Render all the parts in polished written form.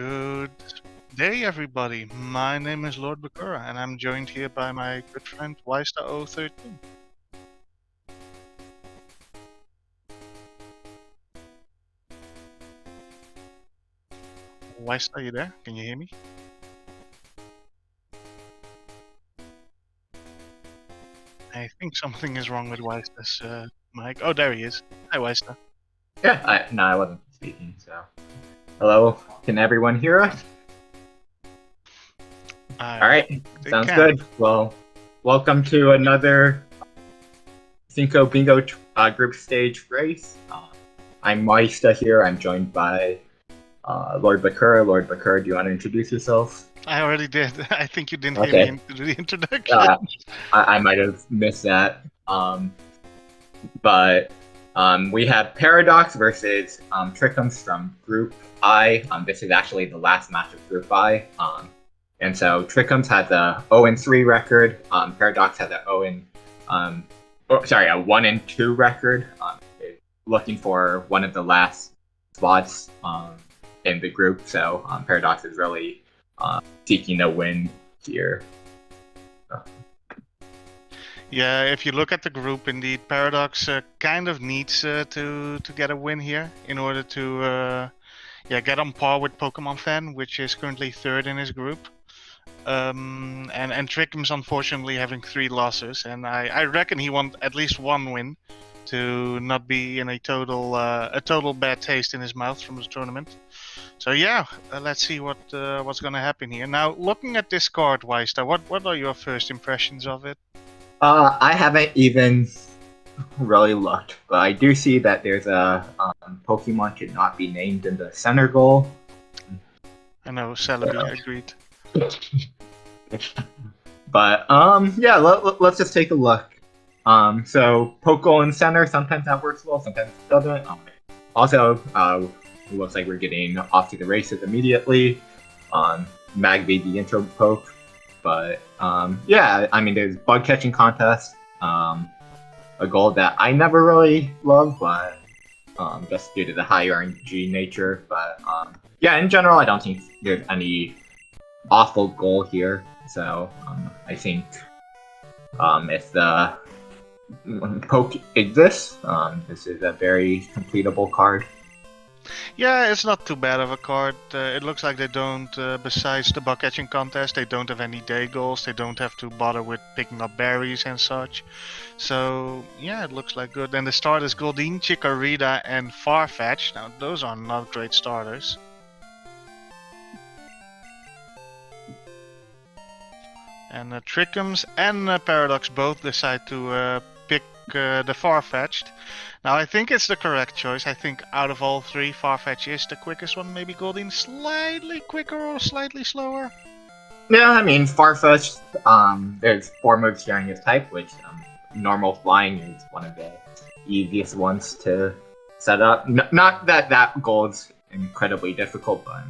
Good day, everybody. My name is Lord Bakura, and I'm joined here by my good friend Wistar013. Wistar, are you there? Can you hear me? I think something is wrong with Wistar's mic. Oh, there he is. Hi, Wistar. Yeah, no, I wasn't speaking, so. Hello, can everyone hear us? Alright, sounds good. Well, welcome to another Cinco Bingo group stage race. I'm Maista here, I'm joined by Lord Bakura. Lord Bakura, do you want to introduce yourself? I already did. I think you didn't hear me do the introduction. I might have missed that. But we have Paradox versus Trikkums from Group I. This is actually the last match of Group I. And so Trikkums has a 0-3 record. Paradox has a 1-2 record. Looking for one of the last spots in the group. So Paradox is really seeking a win here. Yeah, if you look at the group, indeed, Paradox kind of needs to get a win here in order to get on par with Pokemon Fan, which is currently third in his group. And Trikkums unfortunately having 3 losses, and I reckon he wants at least 1 win to not be in a total bad taste in his mouth from the tournament. So yeah, let's see what's gonna happen here. Now, looking at this card, Wistar, what are your first impressions of it? I haven't even really looked, but I do see that there's a Pokemon should not be named in the center goal. I know, Celebi agreed. But yeah, let's just take a look. So Poke in center, sometimes that works well, sometimes it doesn't. Also, it looks like we're getting off to the races immediately on Magby the intro poke. But yeah, I mean, there's bug catching contest, a goal that I never really loved, but just due to the high RNG nature. But yeah, in general, I don't think there's any awful goal here. So I think if the poke exists, this is a very completable card. Yeah, it's not too bad of a card. It looks like they don't, besides the bug catching contest, they don't have any day goals. They don't have to bother with picking up berries and such. So yeah, it looks like good. And the starters Goldeen, Chikorita, and Farfetch. Now those are not great starters. And Trikkums and Paradox both decide to pick the Farfetch'd. Now I think it's the correct choice. I think out of all 3, Farfetch is the quickest one. Maybe Goldeen slightly quicker or slightly slower. Yeah, I mean Farfetch. There's 4 moves sharing his type, which normal flying is one of the easiest ones to set up. Not that goal is incredibly difficult, but.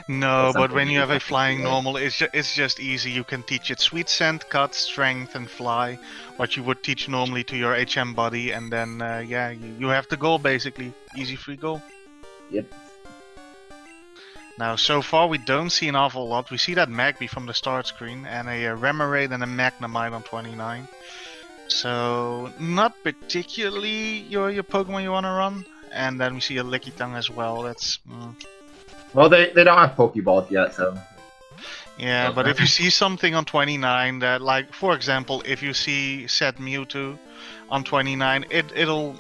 No, but when you have a flying normal, it's just easy. You can teach it Sweet Scent, Cut, Strength, and Fly, what you would teach normally to your HM body, and then yeah, you have the goal basically. Easy free goal. Yep. Now, so far we don't see an awful lot. We see that Magby from the start screen, and a Remoraid and a Magnemite on 29. So, not particularly your Pokemon you want to run. And then we see a Lickitung as well. That's... Well, they don't have Pokeballs yet, so... Yeah, but if you see something on 29 that, like, for example, if you see said Mewtwo on 29, it'll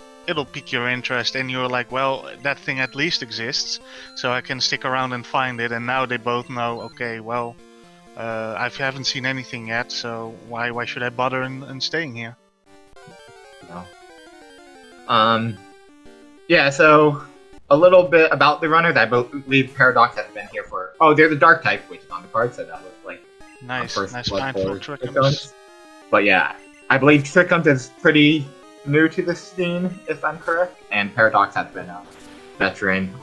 pique your interest, and you're like, well, that thing at least exists, so I can stick around and find it. And now they both know, okay, well, I haven't seen anything yet, so why should I bother in staying here? No. Yeah, so a little bit about the runners. I believe Paradox has been here for... Oh, there's a Dark type, which is on the card, so that looks like... Nice find for Trikkums. But yeah, I believe Trikkums is pretty new to the scene, if I'm correct, and Paradox has been a veteran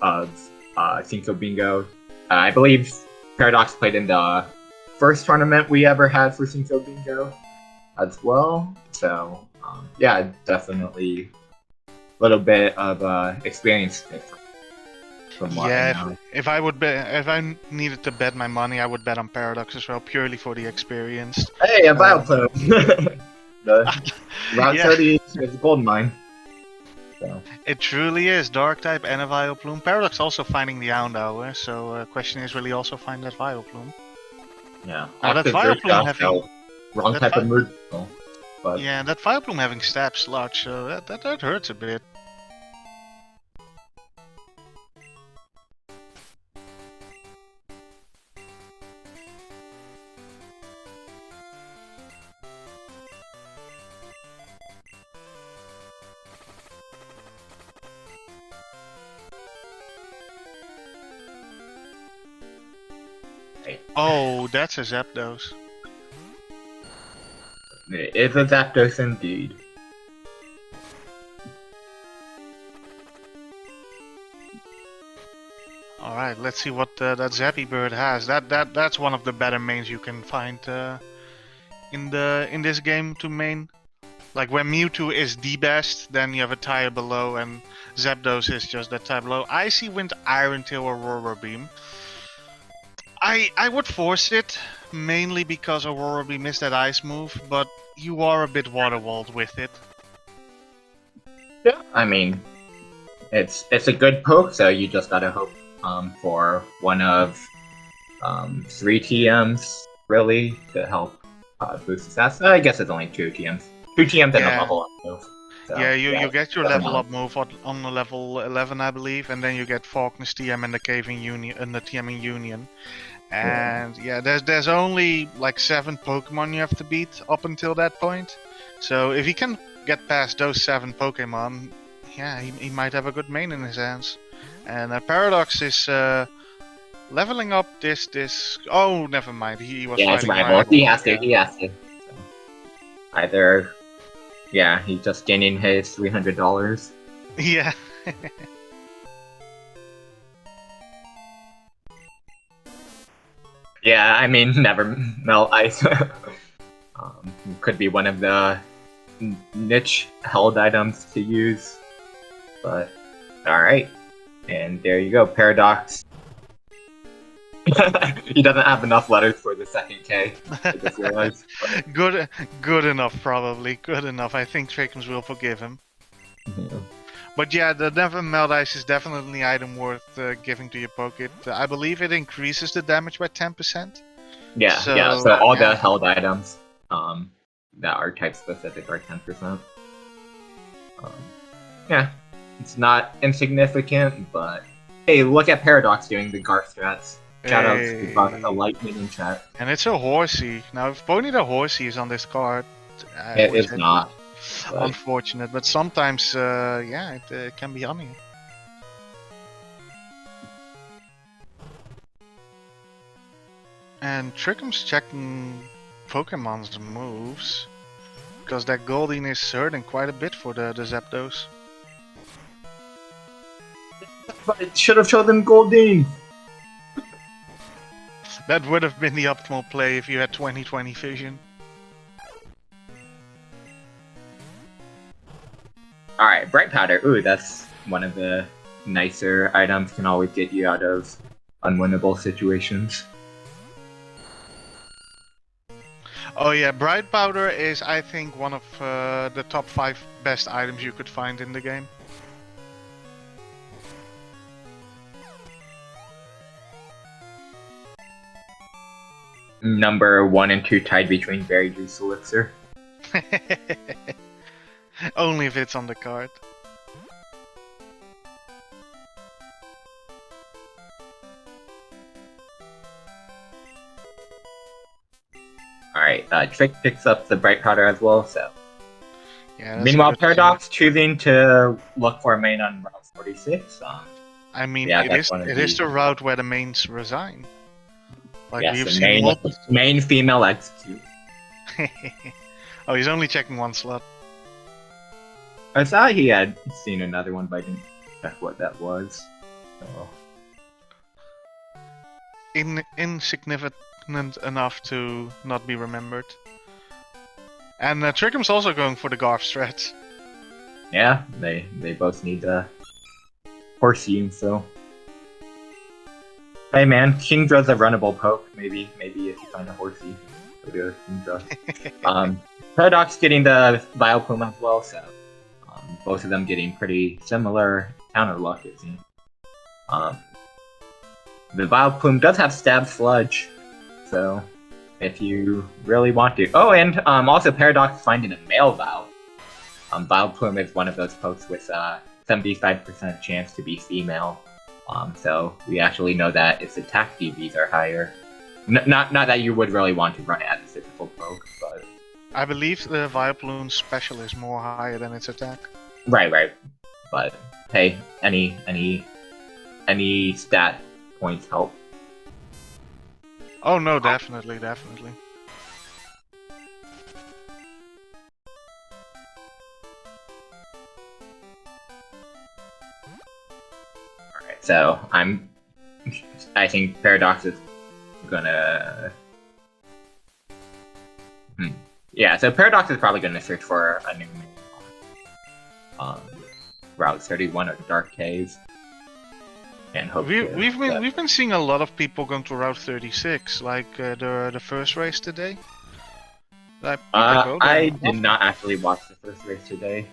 of Cinco Bingo. I believe Paradox played in the first tournament we ever had for Cinco Bingo as well, so yeah, definitely a little bit of experience. from what I Yeah, know. if I would bet, if I needed to bet my money, I would bet on Paradox as well, purely for the experience. Hey, a Bioplume! The Route Yeah, 30 is a gold mine. So, it truly is Dark type and a Vileplume. Paradox also finding the Houndour, so question is, will he also find that Vileplume? yeah. Oh, that Active Vileplume Zergast, having so wrong that type of vi mood. So, but yeah, that Vileplume having stab slot, so that hurts a bit. hey, Oh, that's a Zapdos. it's a Zapdos indeed. All right, let's see what that Zappy Bird has. That's one of the better mains you can find in this game to main. Like when Mewtwo is the best, then you have a tier below, and Zapdos is just that tier below. Icy Wind, Iron Tail, Aurora Beam. I would force it mainly because Aurora Beam is that ice move, but you are a bit water walled with it. Yeah, I mean, it's a good poke, so you just gotta hope for one of 3 TMs really to help boost the stats. I guess it's only 2 TMs. 2 TMs and a Yeah. level up move. So, Yeah, you get your doesn't level matter. up move on the level 11, I believe, and then you get Faulkner's TM and the Caving Union and the TMing Union. And yeah, there's only like 7 Pokemon you have to beat up until that point. So if he can get past those 7 Pokemon, yeah, he might have a good main in his hands. And Paradox is leveling up this. Oh, never mind. He was Yeah, it's fighting rival. He has to. Yeah. He has to. So, either, yeah, he's just gaining his $300. Yeah. Yeah, I mean, never melt ice. Could be one of the niche held items to use, but alright. And there you go, Paradox. He doesn't have enough letters for the second K, I just realized. Good enough, probably. Good enough. I think Trikkums will forgive him. Yeah. But yeah, the Never Melt Ice is definitely an item worth giving to your pocket. I believe it increases the damage by 10%. Yeah, so all the held items that are type specific are 10%. Yeah, it's not insignificant, but hey, look at Paradox doing the Garth strats. Shout out to Lightning in chat. And it's a Horsey. Now, if Pony the Horsey is on this card, It is not. But unfortunate, but sometimes, yeah, it can be honey. And Trickham's checking Pokemon's moves, because that Goldeen is hurting quite a bit for the Zapdos. But it should have shown them Goldeen! That would have been the optimal play if you had 20/20 vision. Alright, Bright Powder. Ooh, that's one of the nicer items. Can always get you out of unwinnable situations. Oh yeah, Bright Powder is, I think, one of the top 5 best items you could find in the game. Number 1 and 2 tied between Berry Juice Elixir. Only if it's on the card. Alright, Trick picks up the Bright Powder as well, so. Yeah, Meanwhile, Paradox choosing to look for a main on Route 46. I mean, yeah, it is the route where the mains resign. Like yes, we've the seen main female execute. Oh, he's only checking one slot. I thought he had seen another one, but I didn't check what that was. So. Insignificant enough to not be remembered. And Trickum's also going for the Garf strats. Yeah, they both need the Horsey, so. Hey man, Kingdra's a runnable poke. Maybe if you find a horsey, go to Kingdra. Paradox getting the Vileplume as well, so both of them getting pretty similar counter luck, it seems. The Vileplume does have Stab Sludge, so if you really want to. Oh, and also Paradox finding a male Vile. Vileplume is one of those pokes with 75% chance to be female. So we actually know that its attack DVs are higher. Not that you would really want to run it as a physical poke, but I believe the Vileplume special is more higher than its attack. Right. But hey, any stat points help. Oh no, definitely. Alright, so I think Paradox is gonna... Yeah, so Paradox is probably gonna search for a new Route 31 or Dark Caves. And hope we've been seeing a lot of people going to Route 36, like the first race today. Like, I did not actually watch the first race today,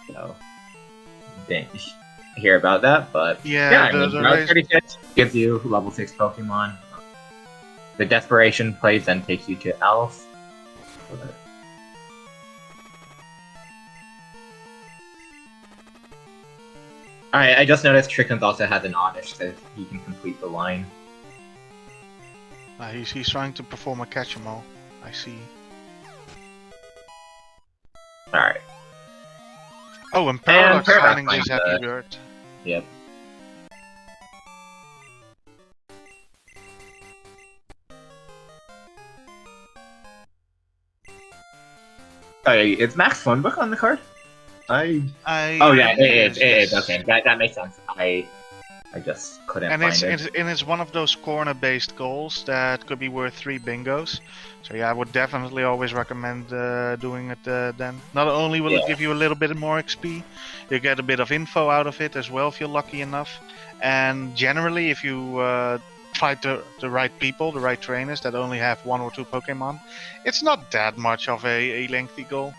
so didn't hear about that. But yeah, Route 36 gives you level 6 Pokemon. The Desperation plays then takes you to Elf. Alright, I just noticed Trikkums also has an Oddish, so he can complete the line. He's trying to perform a catch-em-all. I see. Alright. Oh, and Paradox finding this Happy Bird. Yep. Oh, is Max Funbook on the card? Oh yeah, it is. Okay, that makes sense. I just couldn't find it. And it's one of those corner-based goals that could be worth 3 bingos. So yeah, I would definitely always recommend doing it then. Not only will it give you a little bit more XP, you get a bit of info out of it as well if you're lucky enough. And generally, if you fight the right people, the right trainers that only have 1 or 2 Pokemon, it's not that much of a lengthy goal.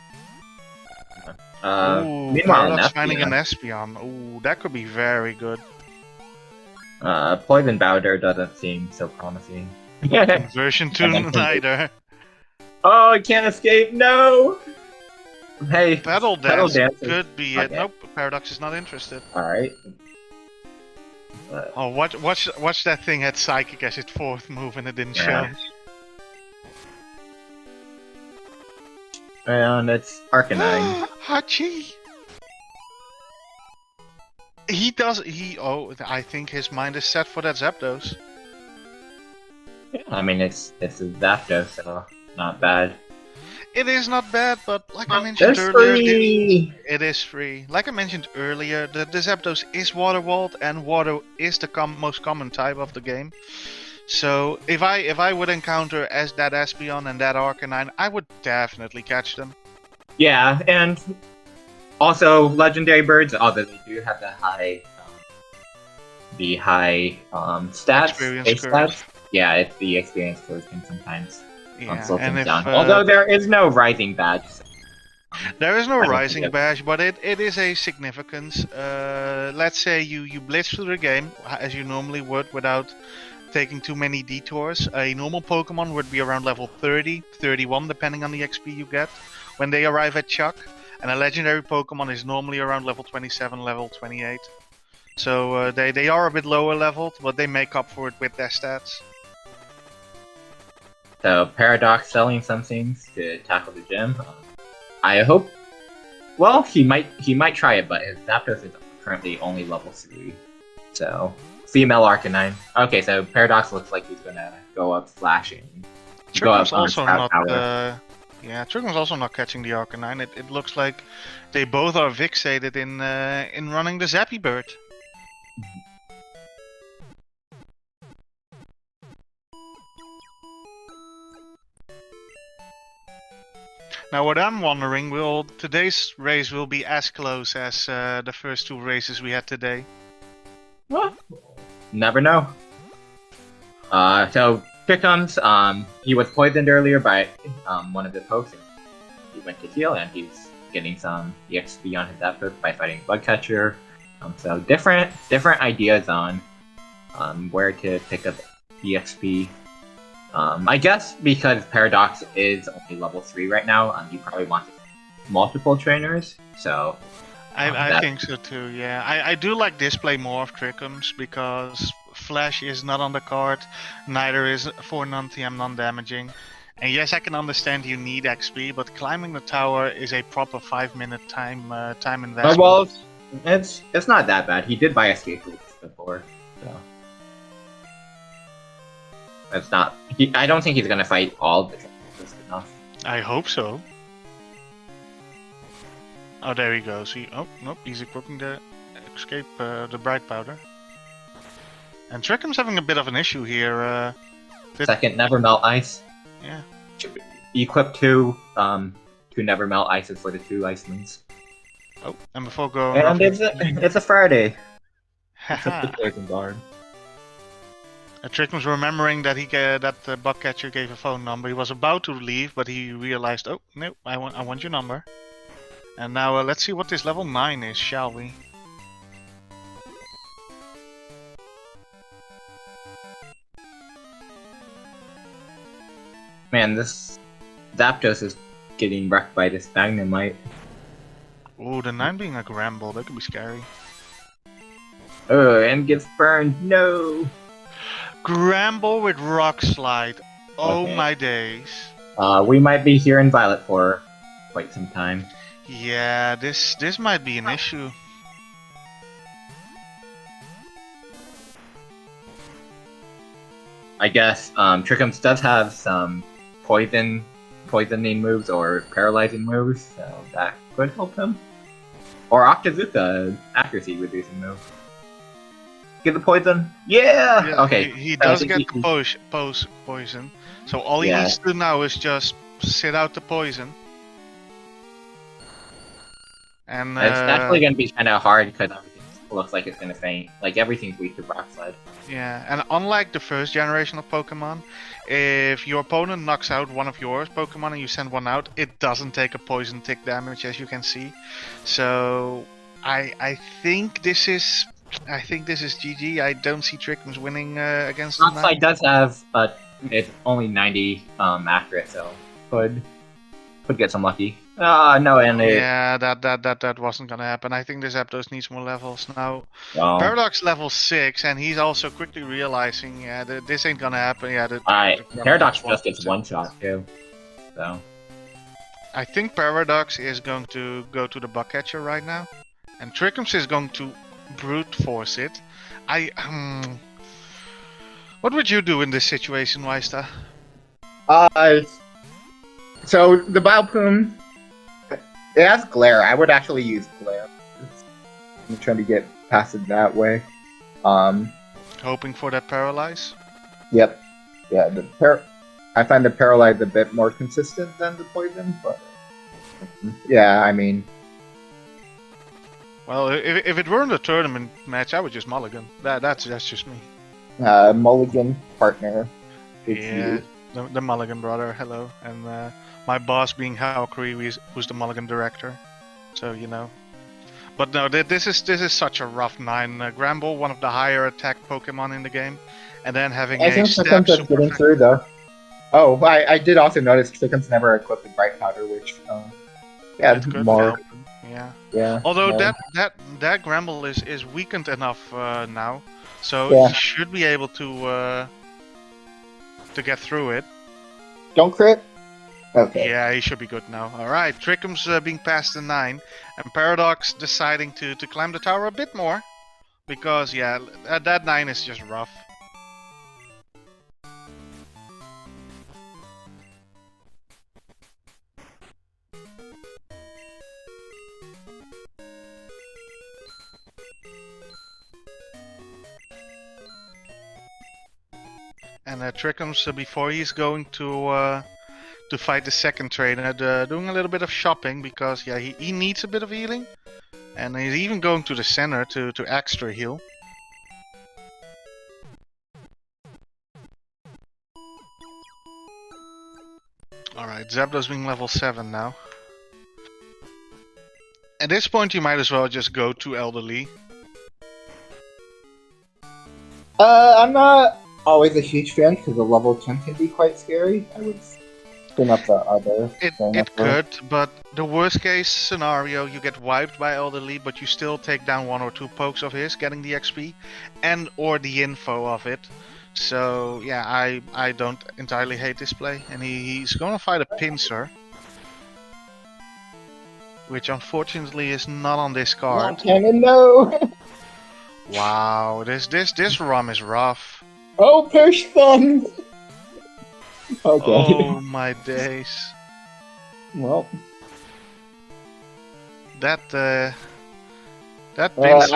Meanwhile, finding an Espeon. Ooh, that could be very good. Poison Powder doesn't seem so promising. Version 2 neither. Oh, I can't escape! No! Hey, Battle Dance could be it. Nope, Paradox is not interested. Alright. Oh, watch that thing had Psychic as its 4th move and it didn't show. And it's Arcanine. Hachi! I think his mind is set for that Zapdos. Yeah, I mean, it's a Zapdos, so not bad. It is not bad, but like I mentioned earlier, it is free. Like I mentioned earlier, the Zapdos is water walled, and water is the most common type of the game. So if I would encounter as that Espeon and that Arcanine, I would definitely catch them. Yeah, and also legendary birds, although they do have the high stats. Yeah, the experience curve can sometimes slow things down. Although there is no rising badge. So there is no rising badge, but it is a significance. Let's say you blitz through the game as you normally would without taking too many detours. A normal Pokemon would be around level 30, 31, depending on the XP you get when they arrive at Chuck. And a legendary Pokemon is normally around level 27, level 28. So they are a bit lower leveled, but they make up for it with their stats. So Paradox selling some things to tackle the gym. I hope. Well, he might try it, but his Zapdos is currently only level 3. So female Arcanine. Okay, so Paradox looks like he's gonna go up slashing. Trikkums also not. Trikkums also not catching the Arcanine. It looks like they both are fixated in running the Zappy Bird. Now, what I'm wondering, today's race will be as close as the first 2 races we had today? What? Never know. So Trikkums, he was poisoned earlier by one of the pokes. He went to heal, and he's getting some EXP on his Zapdos by fighting Bugcatcher. So different ideas on where to pick up EXP. I guess because Paradox is only level 3 right now, he probably wants multiple trainers. So I think so too, yeah. I do like display more of Trikkums because Flash is not on the card, neither is for non-TM non-damaging. And yes, I can understand you need XP, but climbing the tower is a proper 5-minute time investment. well, it's not that bad. He did buy escape routes before, so it's not. I don't think he's gonna fight all the trainers enough. I hope so. Oh, there he goes. Oh, nope, he's equipping the escape, the bright powder. And Trikkum's having a bit of an issue here. Second Never Melt Ice. Yeah. Equip two Never Melt Ices for the 2 ice moons. Oh, and before going and off, it's a Friday. Haha. Guard. Trikkum's remembering that that the Bugcatcher gave a phone number. He was about to leave, but he realized, oh no, I want your number. And now let's see what this level 9 is, shall we? Man, this Zapdos is getting wrecked by this Magnemite. Ooh, the 9 being a Gramble, that could be scary. Oh, and gets burned. No. Gramble with Rock Slide. Oh Okay. my days. We might be here in Violet for quite some time. Yeah, this might be an issue. I guess Trikkums does have some poisoning moves or paralyzing moves, so that could help him. Or Octazooka, accuracy reducing move. Get the poison? Yeah! Okay. He does get the poison. So all he needs to do now is just sit out the poison. And it's actually going to be kind of hard because everything looks like it's going to faint. Like everything's weak to Rock Slide. Yeah, and unlike the first generation of Pokemon, if your opponent knocks out one of yours Pokemon and you send one out, it doesn't take a poison tick damage, as you can see. So I think this is GG. I don't see Trikkums winning against Rock Slide does have it's only 90 accurate, so could get some lucky. No, and yeah, that wasn't gonna happen. I think this Zapdos needs more levels now. Paradox level 6, and he's also quickly realizing, yeah, that this ain't gonna happen. Yeah, Paradox just gets one shot too. So I think Paradox is going to go to the Bugcatcher right now, and Trikkums is going to brute force it. What would you do in this situation, Weista? So the Bioplume, it has Glare. I would actually use Glare. I'm trying to get past it that way. Hoping for that Paralyze? Yep. Yeah, I find the Paralyze a bit more consistent than the Poison, but yeah, I mean... Well, if it weren't a tournament match, I would just mulligan. That's just me. Mulligan partner. Yeah, the Mulligan brother, hello. And my boss being Haokri, who's the Mulligan director. So, you know. But no, this is such a rough 9. Gramble, one of the higher attack Pokemon in the game. And then having I think Trikkums is getting through, though. Oh, I did also notice Trikkums never equipped the Bright Powder, which, yeah, more... Yeah. Although that Gramble is weakened enough now, so he should be able to get through it. Don't crit? Okay. Yeah, he should be good now. Alright, Trikkum's being passed the 9, and Paradox deciding to climb the tower a bit more, because, yeah, that 9 is just rough. And Trikkums, before he's going to fight the second trainer, doing a little bit of shopping because he needs a bit of healing, and he's even going to the center to extra heal. Alright, Zapdos being level 7 now. At this point, you might as well just go to Elderly. I'm not always a huge fan because the level 10 can be quite scary. I would spin up the other. It could, but the worst case scenario, you get wiped by Elderly, but you still take down 1 or 2 pokes of his, getting the XP, and or the info of it. So yeah, I don't entirely hate this play, and he's gonna fight a Pinsir, which unfortunately is not on this card. Not cannon, no! Wow, this ROM is rough. Oh, push thumbs! Okay. Oh my days. Well, That Pinsir,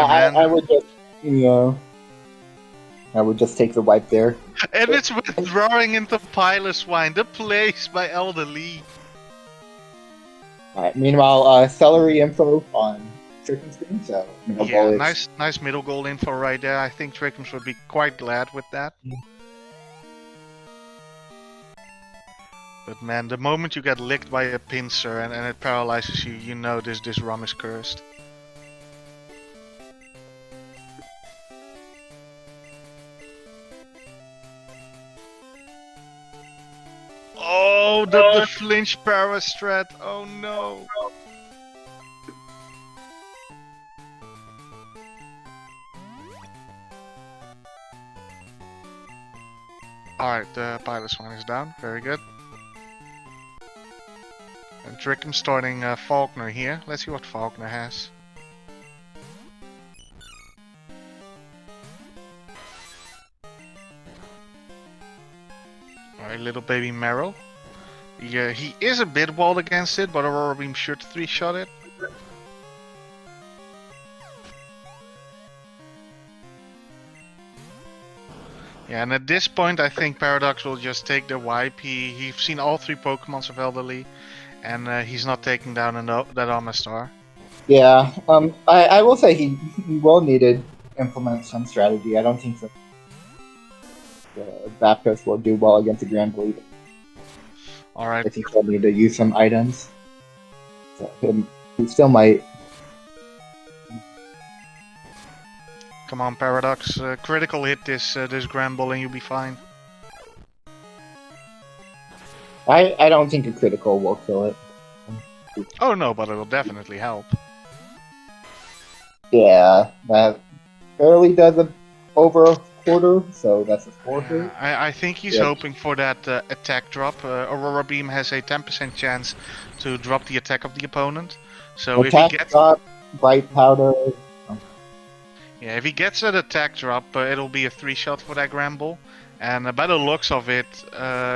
man. I would just, I would just take the wipe there. And it's withdrawing into Piloswine, the place by Elderly. Alright, meanwhile, celery info on Trikkums screen, so Yeah, nice middle goal info right there. I think Trikkums would be quite glad with that. But man, the moment you get licked by a Pinsir and it paralyzes you, you know this ROM is cursed. Oh, the flinch para strat. Oh no. Alright, the Piloswine is down. Very good. And Trikkums starting Faulkner here. Let's see what Faulkner has. Alright, little baby Meryl. Yeah, he is a bit walled against it, but Aurora Beam should 3-shot it. Yeah, and at this point I think Paradox will just take the wipe. He's seen all 3 Pokemons of Elderly, and he's not taking down that Amistar. Yeah, I will say he will need to implement some strategy. I don't think the Zapdos will do well against the Grand Blade. Alright. I think he'll need to use some items. So he still might. Come on, Paradox. Critical hit this Gramble and you'll be fine. I don't think a critical will kill it. Oh no, but it'll definitely help. Yeah, that barely does over a quarter, so that's a 4 hit. I think he's hoping for that attack drop. Aurora Beam has a 10% chance to drop the attack of the opponent. So attack if he gets drop, bright powder. Yeah, if he gets that attack drop, it'll be a 3-shot for that Gramble. And by the looks of it,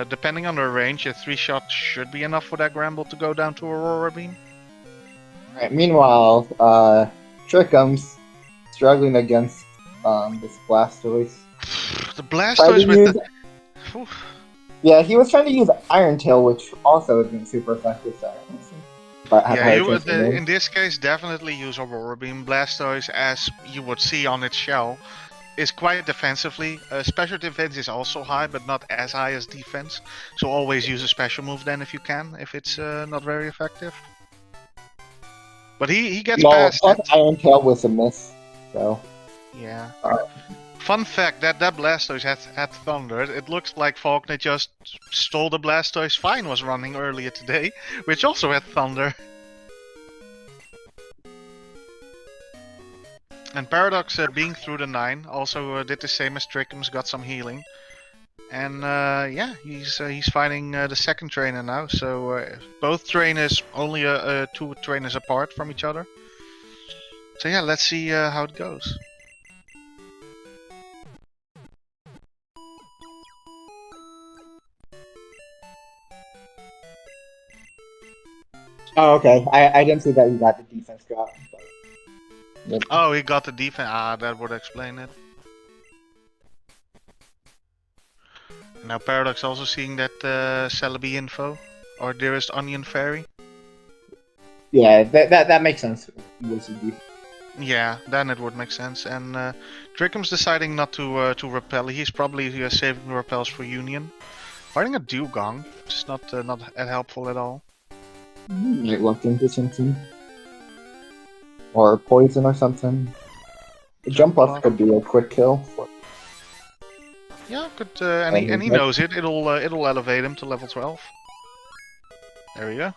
depending on the range, a 3-shot should be enough for that Gramble to go down to Aurora Beam. Alright, meanwhile, Trikkums struggling against this Blastoise. The Blastoise with the... Yeah, he was trying to use Iron Tail, which also isn't super effective, so yeah, you would, in this case, definitely use Aurora Beam. Blastoise, as you would see on its shell, is quite defensively. Special defense is also high, but not as high as defense. So always use a special move then if you can, if it's not very effective. But he gets past it. Iron Tail was a miss, so... Yeah. Fun fact, that Blastoise had Thunder. It looks like Faulkner just stole the Blastoise Fine was running earlier today, which also had Thunder. And Paradox, being through the 9, also did the same as Trikkums, got some healing. And yeah, he's fighting the second trainer now, so both trainers only 2 trainers apart from each other. So yeah, let's see how it goes. Oh, okay. I didn't see that he got the defense drop. But... Oh, he got the defense. Ah, that would explain it. Now Paradox also seeing that Celebi info, or Dearest Onion Fairy. Yeah, that makes sense. Yeah, then it would make sense. And Trickum's deciding not to repel. He's probably saving repels for Union. Fighting a dugong is not that helpful at all. Might look into something. Or poison or something. The jump off could be a quick kill. Yeah, good. And he knows it. It'll elevate him to level 12. There we go.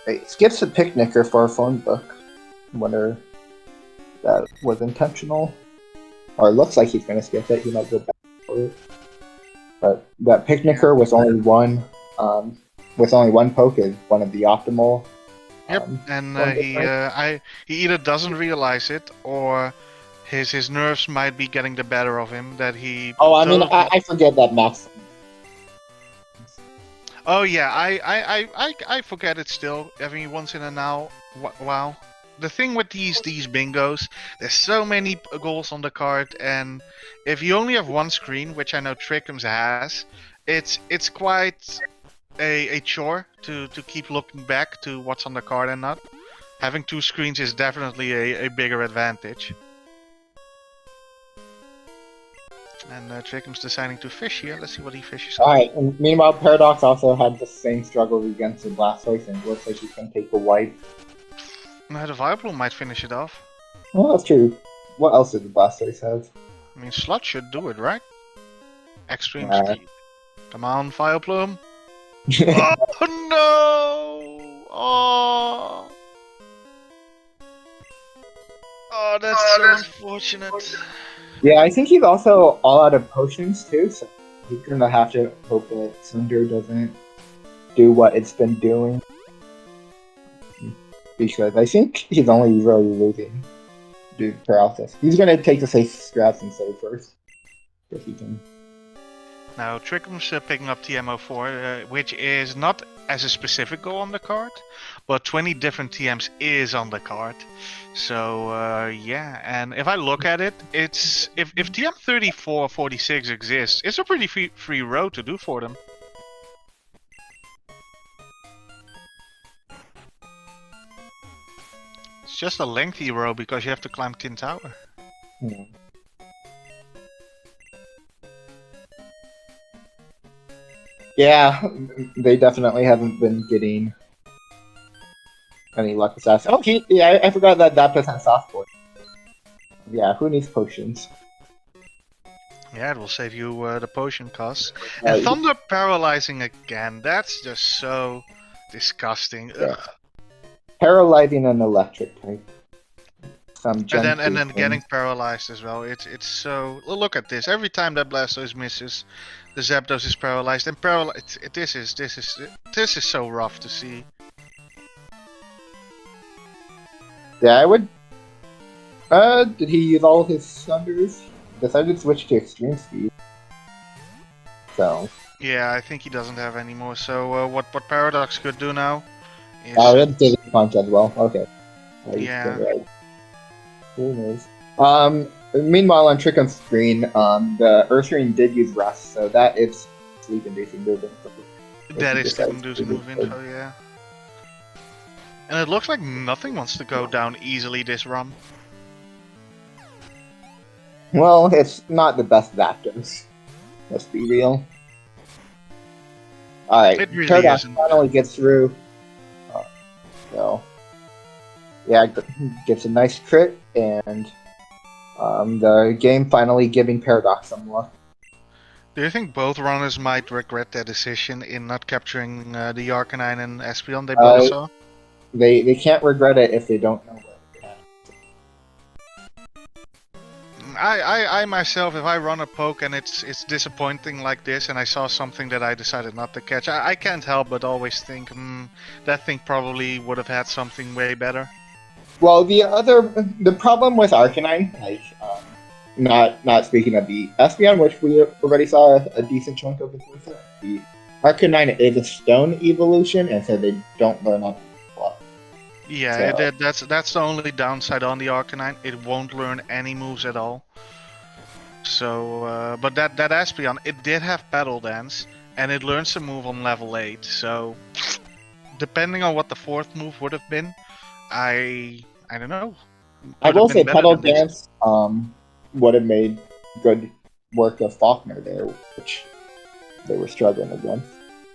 It skips a picnicker for a phone book. Whether that was intentional. Or it looks like he's gonna skip it. He might go back for it. But that picnicker with only one poke is one of the optimal. Yep, and he either doesn't realize it or his nerves might be getting the better of him. That he. Oh, I mean, I forget that Max. Oh yeah, I forget it still. Every once in a now, wow. The thing with these bingos, there's so many goals on the card, and if you only have one screen, which I know Trikkums has, it's quite a chore to keep looking back to what's on the card and not. Having two screens is definitely a bigger advantage. And Trikkums deciding to fish here. Let's see what he fishes. Alright, and meanwhile, Paradox also had the same struggles against the Blastoise, and it looks like he's gonna take the wipe. No, the Vileplume might finish it off. Well, that's true. What else did the Blastoise have? I mean, Slot should do it, right? Extreme speed. Come on, Vileplume. Oh no! Oh! Oh, that's so unfortunate. Yeah, I think he's also all out of potions too, so he's gonna have to hope that Cinder doesn't do what it's been doing. Because I think he's only really losing due to paralysis. He's gonna take the safe straps and save first. If he can. Now, Trikkums picking up TM04, which is not as a specific goal on the card, but 20 different TMs is on the card. So, yeah, and if I look at it, it's if TM 34 46 exists, it's a pretty free road to do for them. It's just a lengthy row because you have to climb Tin Tower. Yeah, they definitely haven't been getting any luck with that. Oh, yeah, I forgot that Zapdos has soft board. Yeah, who needs potions? Yeah, it will save you the potion costs. And Thunder paralyzing again, that's just so disgusting. Yeah. Paralyzing an electric type. And then getting paralyzed as well. It's so. Look at this. Every time that Blastoise misses, the Zapdos is paralyzed. And this is so rough to see. Yeah, I would. Did he use all his thunders? Decided to switch to extreme speed. So. Yeah, I think he doesn't have any more. So what Paradox could do now is. Oh, that's David Punch as well. Okay. Yeah. Right. Who knows? Meanwhile, on Trickums' screen, the Earthring did use Rust, so that is sleep-inducing move info. That is sleep-inducing move info, yeah. And it looks like nothing wants to go down easily this run. Well, it's not the best Zapdos. Let's be real. Alright, really Paradox finally gets through. So, yeah, gets a nice crit, and the game finally giving Paradox some luck. Do you think both runners might regret their decision in not capturing the Arcanine and Espeon they both saw? They can't regret it if they don't know what they have. I myself, if I run a poke and it's disappointing like this, and I saw something that I decided not to catch, I can't help but always think, that thing probably would have had something way better. Well, the problem with Arcanine, like, not speaking of the Espeon, which we already saw a decent chunk of it with it, the Arcanine is a stone evolution, and so they don't learn off the block. Yeah, so. That's the only downside on the Arcanine. It won't learn any moves at all. So, but that Espeon, it did have Battle Dance, and it learns a move on level 8. So, depending on what the fourth move would have been, I don't know. I will say Battle Dance would have made good work of Faulkner there, which they were struggling against.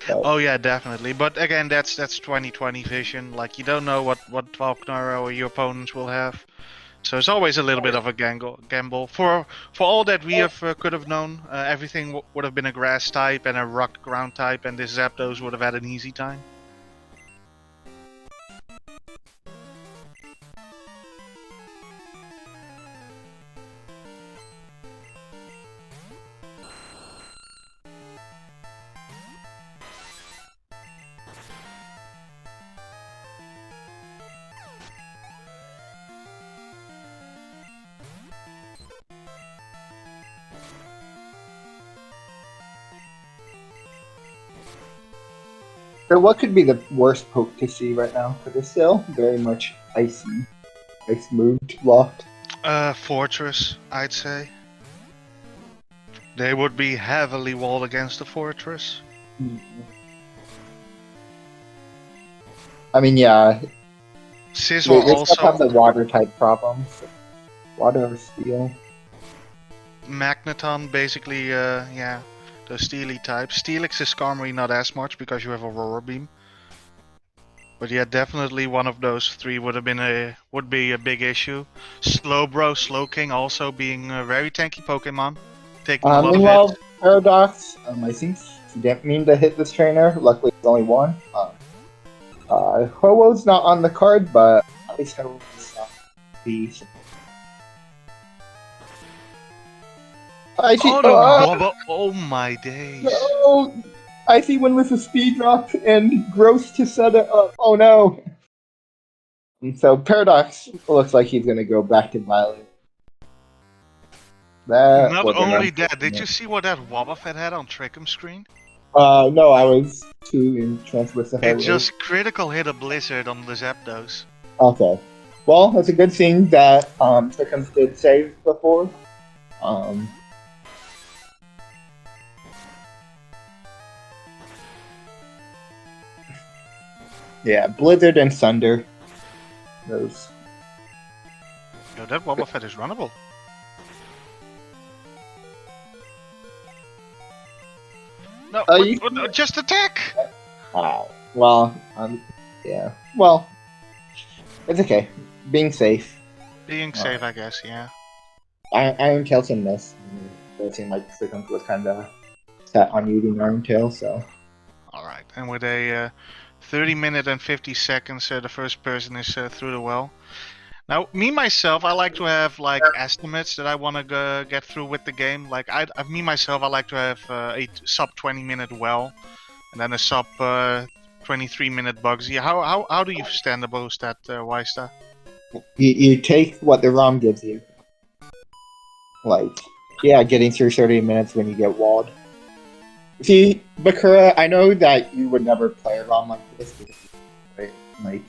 But, Oh yeah, definitely. But again, that's 2020 vision. Like you don't know what Faulkner or your opponents will have. So it's always a little bit of a gamble. For all that we have could have known, everything would have been a grass type and a rock ground type, and this Zapdos would have had an easy time. so what could be the worst poke to see right now? Because it's still very much ice moved, locked. Fortress, I'd say. They would be heavily walled against the fortress. I mean, yeah. Sizzle They still have also. the water type problem. So water or steel. Magneton, basically, yeah, the steely type. Steelix is Skarmory not as much because you have Aurora Beam. But yeah, definitely one of those three would be a big issue. Slowbro, Slowking also being a very tanky Pokemon, taking a lot of Meanwhile, hits. Paradox, I think he didn't mean to hit this trainer. Luckily, it's only one. Ho-Oh's not on the card, but at least Ho-Oh's not the. I see. Oh, the Wobble! Oh my days! No! I see one with a speed drop and Gross to set it up. Oh no! And so Paradox looks like he's gonna go back to Violet. That Not was an only that, did unfortunate- you see what that Wobbuffet had on Trikkums screen? No, I was too entranced with the It Ho-Oh. just critical hit a Blizzard on the Zapdos. Okay. Well, it's a good thing that Trikkums did save before. Yeah, Blizzard and Thunder. Those. Yo, that Wobbuffet is runnable. No, just attack! Well, yeah. Well, it's okay. Being safe. Being safe, I guess, yeah. Iron Tail can miss. It seemed like Trikkums was kind of set on using Iron Tail, so. Alright, and with a 30 minute and 50 seconds, the first person is through the well. Now, me myself, I like to have like estimates that I want to get through with the game. Like, I like to have a sub 20 minute well, and then a sub 23 minute Bugsy. How do you stand above that, Wysta? You take what the ROM gives you. Like, yeah, getting through 30 minutes when you get walled. See, Bakura, I know that you would never play a ROM like this, right? Like.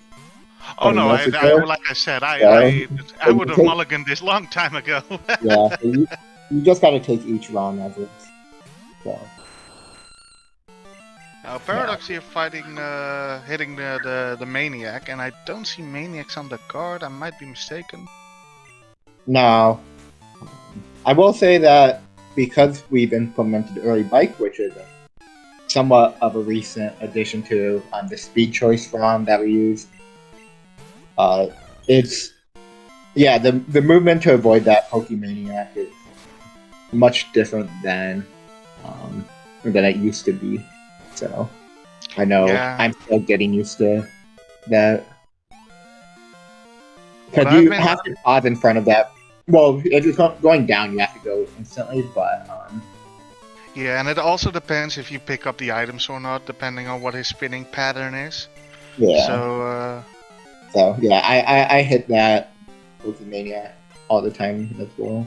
Oh no! Like I said, I would have mulliganed this long time ago. Yeah, so you just got to take each round as it's. So. Now Paradox here fighting, hitting the Maniac, and I don't see Maniacs on the card. I might be mistaken. No, I will say that because we've implemented early bike, which is somewhat of a recent addition to the speed choice ROM that we use. It's the movement to avoid that Pokemaniac is much different than it used to be. So I know I'm still getting used to that. Because you have to pause in front of that. Well, if you're going down, you have to go instantly, but yeah, and it also depends if you pick up the items or not, depending on what his spinning pattern is. Yeah. So yeah, I hit that Pokemania all the time as well.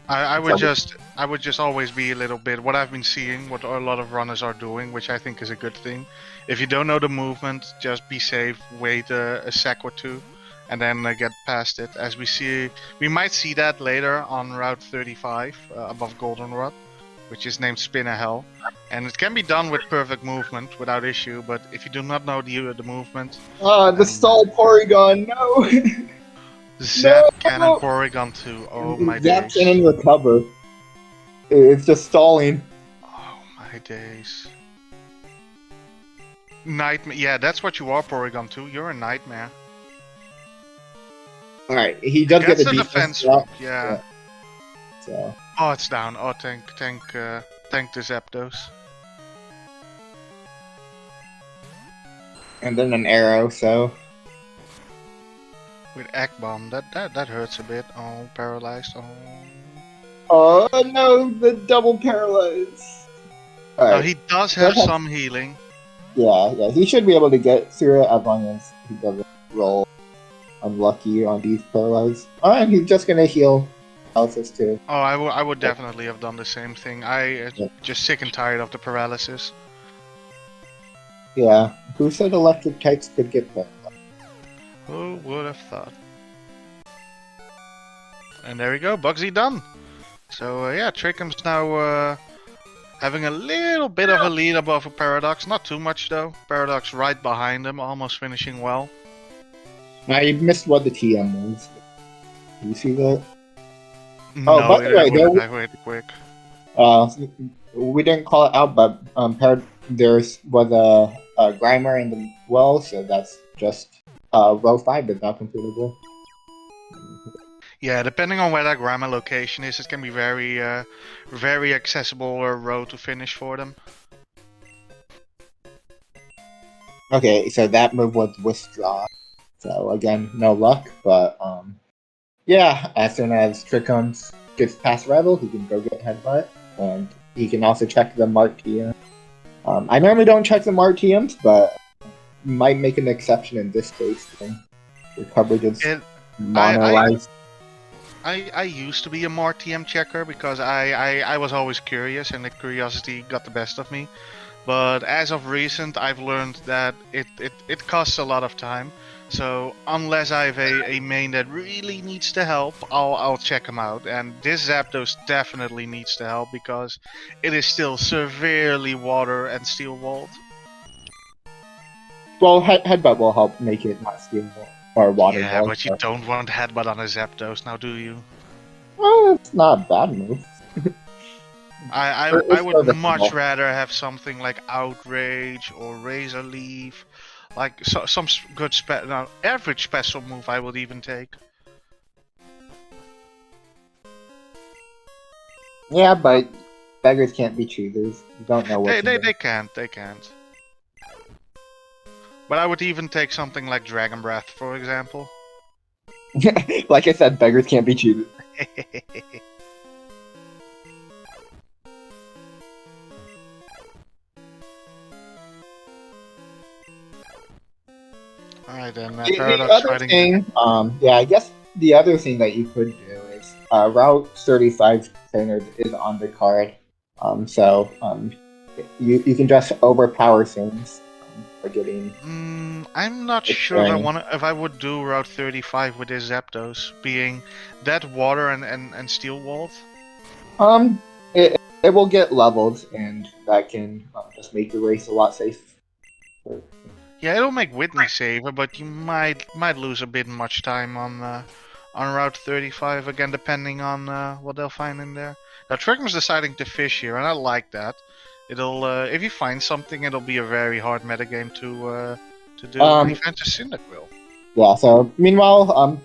I would just always be a little bit what I've been seeing, what a lot of runners are doing, which I think is a good thing. If you don't know the movement, just be safe, wait a sec or two, and then get past it. As we might see that later on Route 35 above Goldenrod, which is named Spinner Hell, and it can be done with perfect movement without issue. But if you do not know the movement, the stall Porygon, no. Zap Cannon Porygon 2. Oh my Zap days. Cannon recover. It's just stalling. Oh my days. Nightmare. Yeah, that's what you are, Porygon 2. You're a nightmare. Alright, he does get Gets the the defense defense drop. yeah. So, Oh, it's down. Oh, thank the Zapdos. and then an arrow, so. With Egg Bomb, that hurts a bit. Oh, paralyzed. Oh. Oh no, the double paralyze. Now Alright. he does have some healing. Yeah, he should be able to get through it as long as he doesn't roll unlucky on these paralyzed. Alright, he's just gonna heal Alphys too. Oh, I would definitely have done the same thing. I just sick and tired of the paralysis. Yeah, who said electric types could get paralyzed? Who would have thought? And there we go, Bugsy done. So yeah, Trikkums now having a little bit of a lead above a Paradox. Not too much though. Paradox right behind him, almost finishing well. I missed what the TM was. Did you see that? No, by the way, I went quick. We didn't call it out, but there's was a Grimer in the well, so that's just row 5 is not completable. Yeah, depending on where that grammar location is, it can be very accessible road to finish for them. Okay, so that move was withdraw. So again, no luck, but yeah, as soon as Trikkums gets past Rebel, he can go get Headbutt, and he can also check the Mark TM. I normally don't check the Mark TMs, but might make an exception in this case. Your coverage is monolized. I used to be a more TM checker because I was always curious and the curiosity got the best of me. But as of recent, I've learned that it costs a lot of time. So unless I have a main that really needs the help, I'll check him out. And this Zapdos definitely needs the help because it is still severely water and steel walled. Well, Headbutt will help make it not steel or water. Yeah, but you don't want Headbutt on a Zapdos now, do you? Well, it's not a bad move. I would much rather have something like Outrage or Razor Leaf, like some good average special move I would even take. Yeah, but beggars can't be choosers. You don't know what they can't. But I would even take something like Dragon Breath, for example. Like I said, beggars can't be choosers. Alright then, The Paradox other fighting. thing, yeah, I guess the other thing that you could do is Route 35 standard is on the card. You can just overpower things for getting. I'm not sure if I would do Route 35 with this Zapdos, being that water and steel walled. It will get leveled, and that can just make the race a lot safer. Yeah, it'll make Whitney safer, but you might lose a bit much time on Route 35 again, depending on what they'll find in there. Now Trickum's deciding to fish here, and I like that. It'll if you find something, it'll be a very hard metagame to do. Defense is Cyndaquil. Yeah. So meanwhile,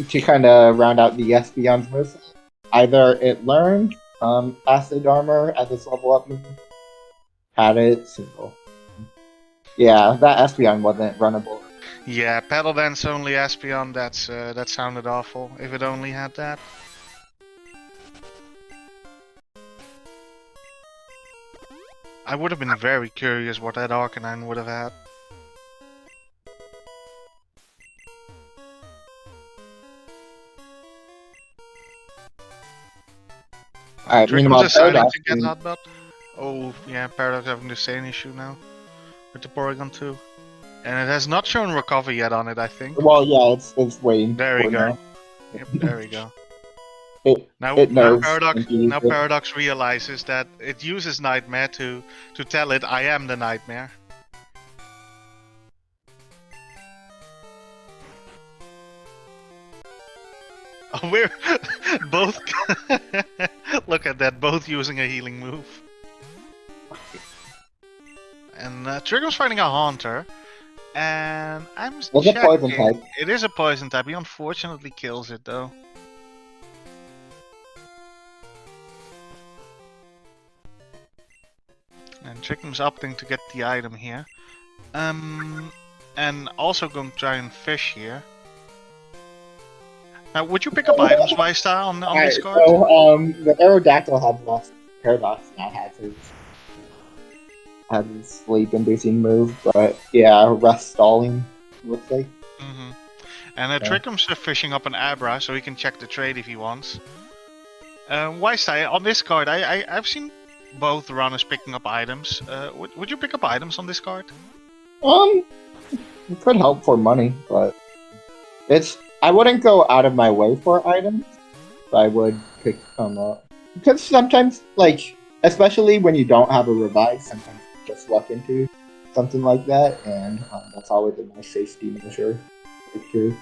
to kind of round out the Espeon's moves, either it learned Acid Armor as its level up move, had it simple. Yeah, that Espeon wasn't runnable. Yeah, Pedal Dance only Espeon, that sounded awful. If it only had that. I would have been very curious what that Arcanine would have had. Alright, meanwhile, deciding to get Hotbot. Oh, yeah, Paradox having the same issue now with the Porygon 2. And it has not shown recovery yet on it, I think. Well, yeah, it's waiting. There we go. Now. Yep, there we go. Now Now Paradox realizes that it uses Nightmare to tell it, I am the Nightmare. Oh, we're both. Look at that, both using a healing move. And Trikkums fighting a Haunter. And I'm What's a poison checking. type? It is a poison type. He unfortunately kills it though. And Trikkums opting to get the item here. And also going to try and fish here. Now, would you pick up items, Weistar, on this card? So, the Aerodactyl had lost Paradox now has his sleep-inducing move, but yeah, rest stalling looks like. Mm-hmm. And Trikkums fishing up an Abra, so he can check the trade if he wants. Weistar, on this card, I've seen both runners picking up items. Would you pick up items on this card? It could help for money, but I wouldn't go out of my way for items, but I would pick them up. Because sometimes, like, especially when you don't have a revive, sometimes you just luck into something like that, and that's always a nice safety measure. Too.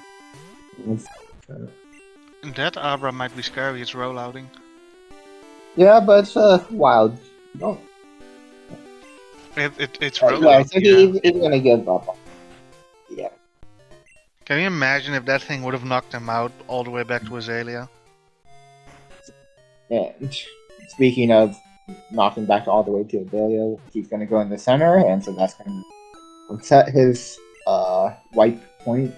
That Abra might be scary, it's rollouting. Yeah, but it's wild. No. It's Yeah, rollouting. so he's gonna give up. Yeah. Can you imagine if that thing would have knocked him out all the way back to Azalea? And speaking of knocking back all the way to Azalea, he's gonna go in the center, and so that's gonna set his wipe point,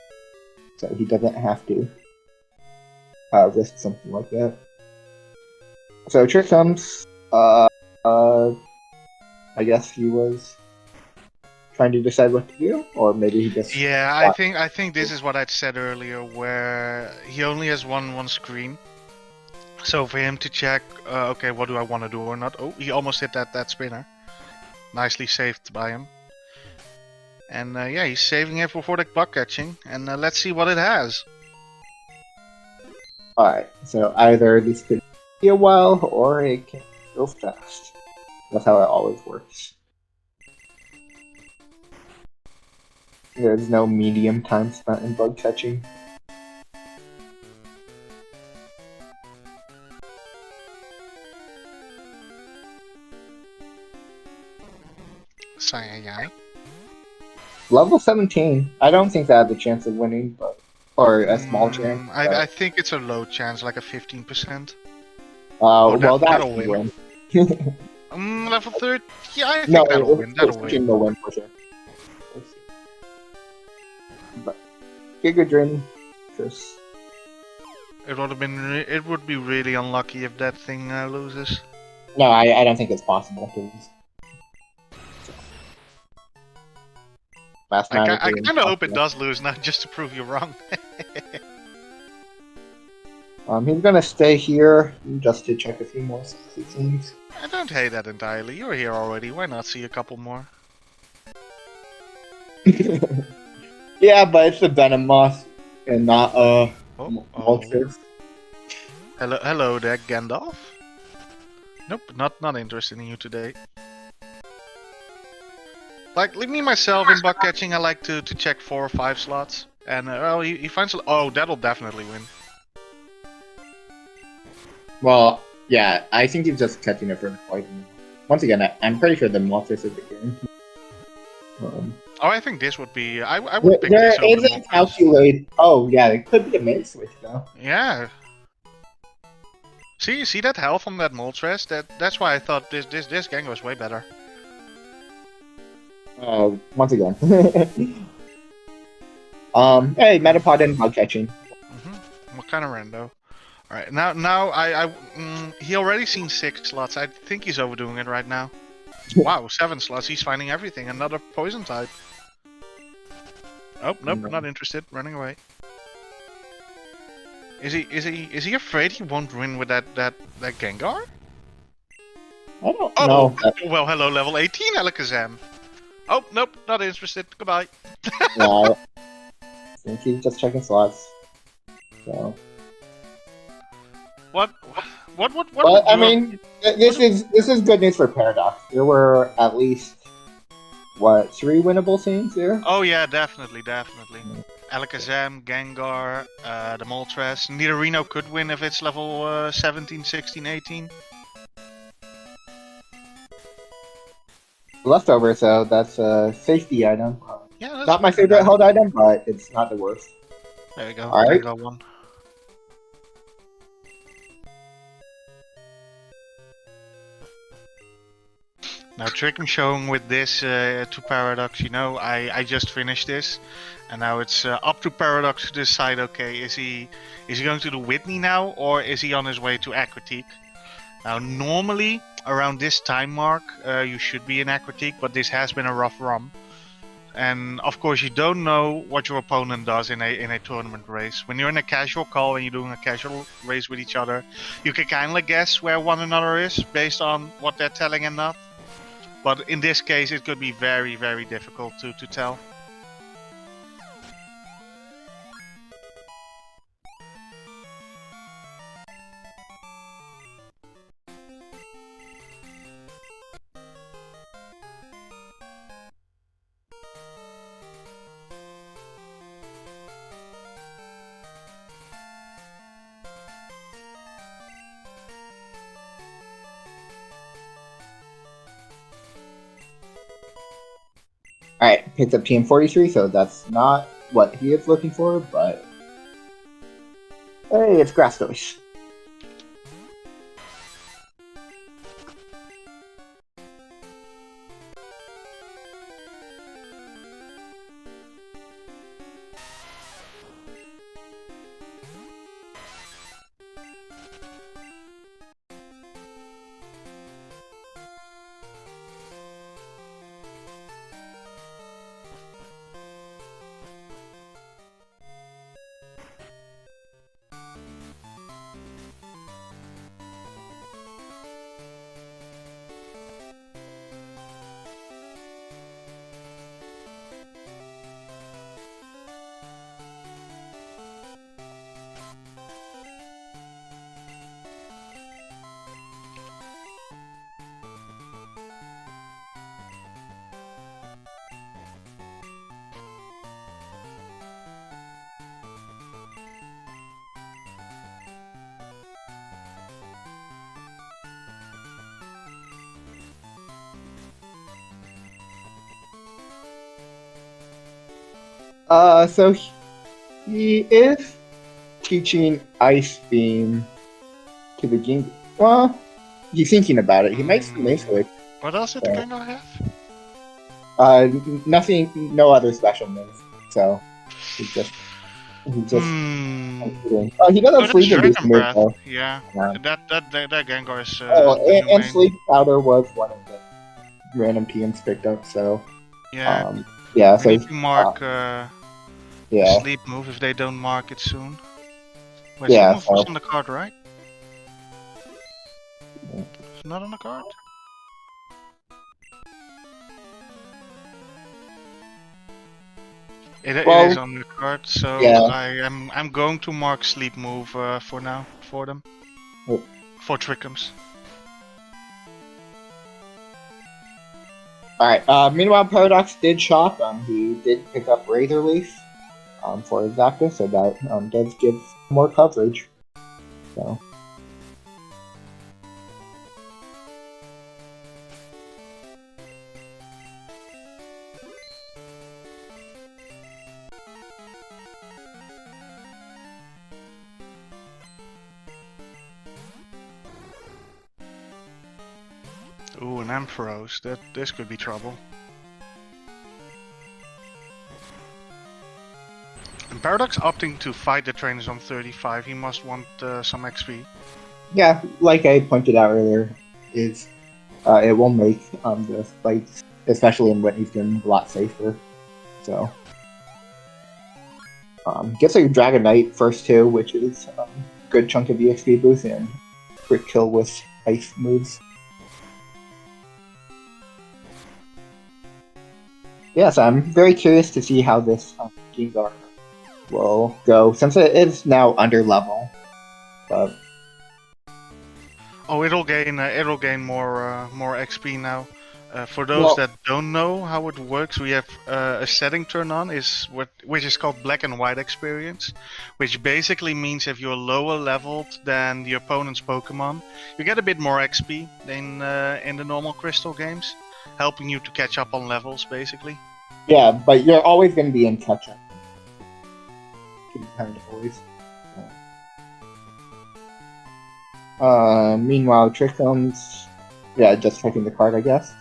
so he doesn't have to risk something like that. So Trikkums, I guess he was trying to decide what to do, or maybe he just... Yeah, I think this is what I'd said earlier, where he only has one screen. So for him to check, okay, what do I want to do or not? Oh, he almost hit that spinner. Nicely saved by him. And yeah, he's saving it for that bug catching, and let's see what it has. Alright, so either this could be a while, or it can go fast. That's how it always works. There's no medium time spent in bug catching. Sayayay. Level 17. I don't think they have the chance of winning, but or a small chance. I think it's a low chance, like a 15%. Well, that'll that'll win. win. Level 30? Yeah, I think No, that'll win. That'll win. Will win for sure. But Gigadrin, just It would be really unlucky if that thing loses. no. I don't think it's possible to lose. I kind of hope it does lose, not just to prove you wrong. He's gonna stay here just to check a few more things. I don't hate that entirely. You're here already. Why not see a couple more? Yeah, but it's a Venom Moth and not Moltres. Hello there, Gandalf. Nope, not interested in you today. Like, me myself in bug catching, I like to check 4 or 5 slots. And, well, he finds... Oh, that'll definitely win. Well, yeah, I think he's just catching it for the poison. Once again, I'm pretty sure the Moltres is the game. Oh, I think this would be... I would pick there this over the isn't Moltres. calculate. Oh, yeah, it could be a main switch, though. Yeah. See that health on that Moltres? That's why I thought this gang was way better. Once again. Hey, Metapod and bug catching. What kind of rando? Alright, now he already seen 6 slots. I think he's overdoing it right now. Wow, 7 slots. He's finding everything. Another poison type. Oh, nope, not interested. Running away. Is he afraid he won't win with that Gengar? I don't know. Well, hello, level 18 Alakazam. Oh, nope, not interested. Goodbye. Yeah, I think he's just checking slots. So. What? Well, I mean, this is good news for Paradox. There were at least 3 winnable scenes there. Oh yeah, definitely. Alakazam, Gengar, the Moltres. Nidorino could win if it's level 17, 16, 18. Leftovers, though, that's a safety item. Yeah, that's Not my a good favorite item. held item, but it's not the worst. There you go. All There right. you go, one. Now Trikkums showing with this to Paradox, you know, I just finished this, and now it's up to Paradox to decide. Okay, is he going to do Whitney now, or is he on his way to Aquatique? Now normally around this time mark, you should be in Aquatique, but this has been a rough run. And of course, you don't know what your opponent does in a tournament race. When you're in a casual call and you're doing a casual race with each other, you can kind of guess where one another is based on what they're telling and not. But in this case, it could be very, very difficult to tell. Alright, picked up Team 43, so that's not what he is looking for, but... Hey, it's Grastoise. So he is teaching Ice Beam to the game. Well, he's thinking about it. He might still make it. What else did the Gengar have? Nothing, no other special moves. So he just. Oh, he doesn't sleep in Dragon move Breath. though. Yeah. That Gengar is. And Sleep Powder was one of the random teams picked up. So yeah. Yeah. We So need to mark. yeah. Sleep move if they don't mark it soon. Wait, Yeah, Sleep move was on the card, right? Yeah. It's not on the card? It is on the card, so yeah. I'm going to mark Sleep move for now for them. Oh. For Trikkums. Alright, meanwhile Paradox did shop. He did pick up Razor Leaf for his active, so that does give more coverage. So Ooh, an Ampharos. This could be trouble. And Paradox opting to fight the trainers on 35. He must want some XP. yeah, like I pointed out earlier, it will make the fights, especially in Whitney's game, a lot safer. So gets a Dragon Knight first too, which is a good chunk of EXP boost and quick kill with ice moves. Yes, I'm very curious to see how this Gengar will go, since it is now under level. Oh, it'll gain more XP now. For those Well- that don't know how it works, we have a setting turned on which is called black and white experience, which basically means if you're lower leveled than the opponent's Pokemon, you get a bit more XP than in the normal Crystal games, helping you to catch up on levels, basically. Yeah, but you're always going to be in catch-up. Kind of always. Meanwhile, Trikkums, yeah, just checking the card, I guess.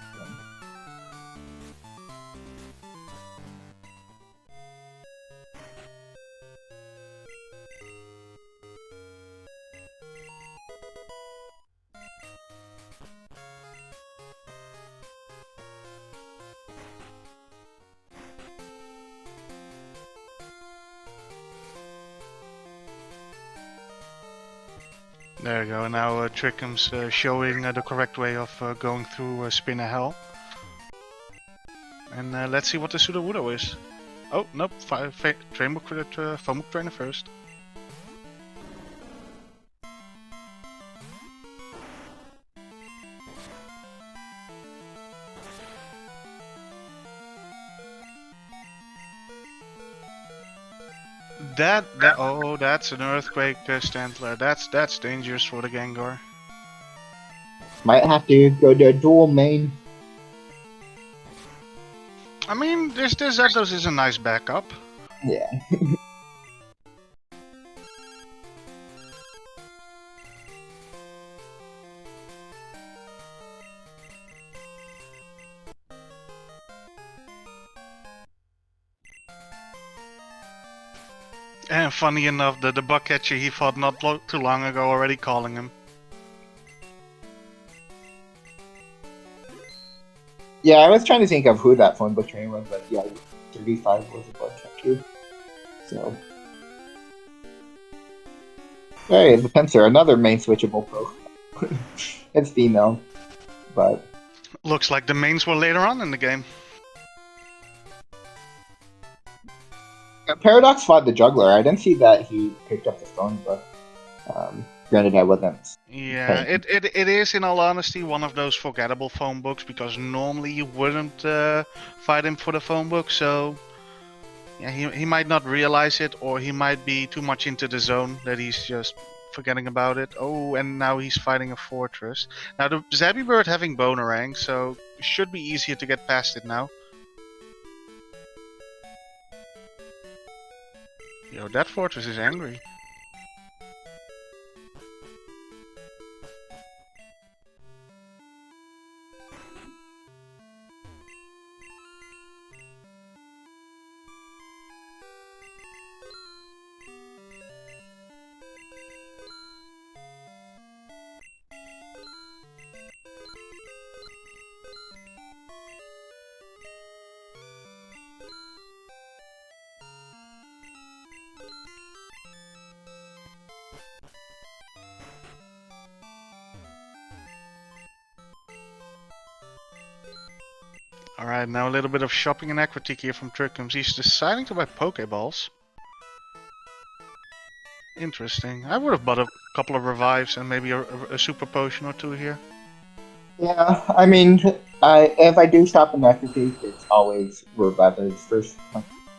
There you go. Now Trickham's showing the correct way of going through Spin a Hell. And let's see what the Sudowoodo is. Oh, nope. Trainbook Phone Book Trainer first. Oh, that's an Earthquake Stantler. That's dangerous for the Gengar. Might have to go to a dual main. I mean, this Zapdos is a nice backup. Yeah. And funny enough, the bug catcher he fought not too long ago already calling him. Yeah, I was trying to think of who that phone book trainer was, but yeah, 35 was a bug catcher. So. Hey, the Pinsir, another main switchable pro. It's female, but. Looks like the mains were later on in the game. Paradox fought the juggler. I didn't see that he picked up the phone book. Granted, I wasn't. Yeah, it is, in all honesty, one of those forgettable phone books, because normally you wouldn't fight him for the phone book, so yeah, he might not realize it, or he might be too much into the zone that he's just forgetting about it. Oh, and now he's fighting a fortress. Now the Zappy Bird having Bonerang, so it should be easier to get past it now. Yo, that fortress is angry. Alright, now a little bit of shopping and aquatic here from Trikkums. He's deciding to buy Pokeballs. Interesting. I would have bought a couple of revives and maybe a super potion or two here. Yeah, I mean, if I do shop in Equity, it's always Reviver's first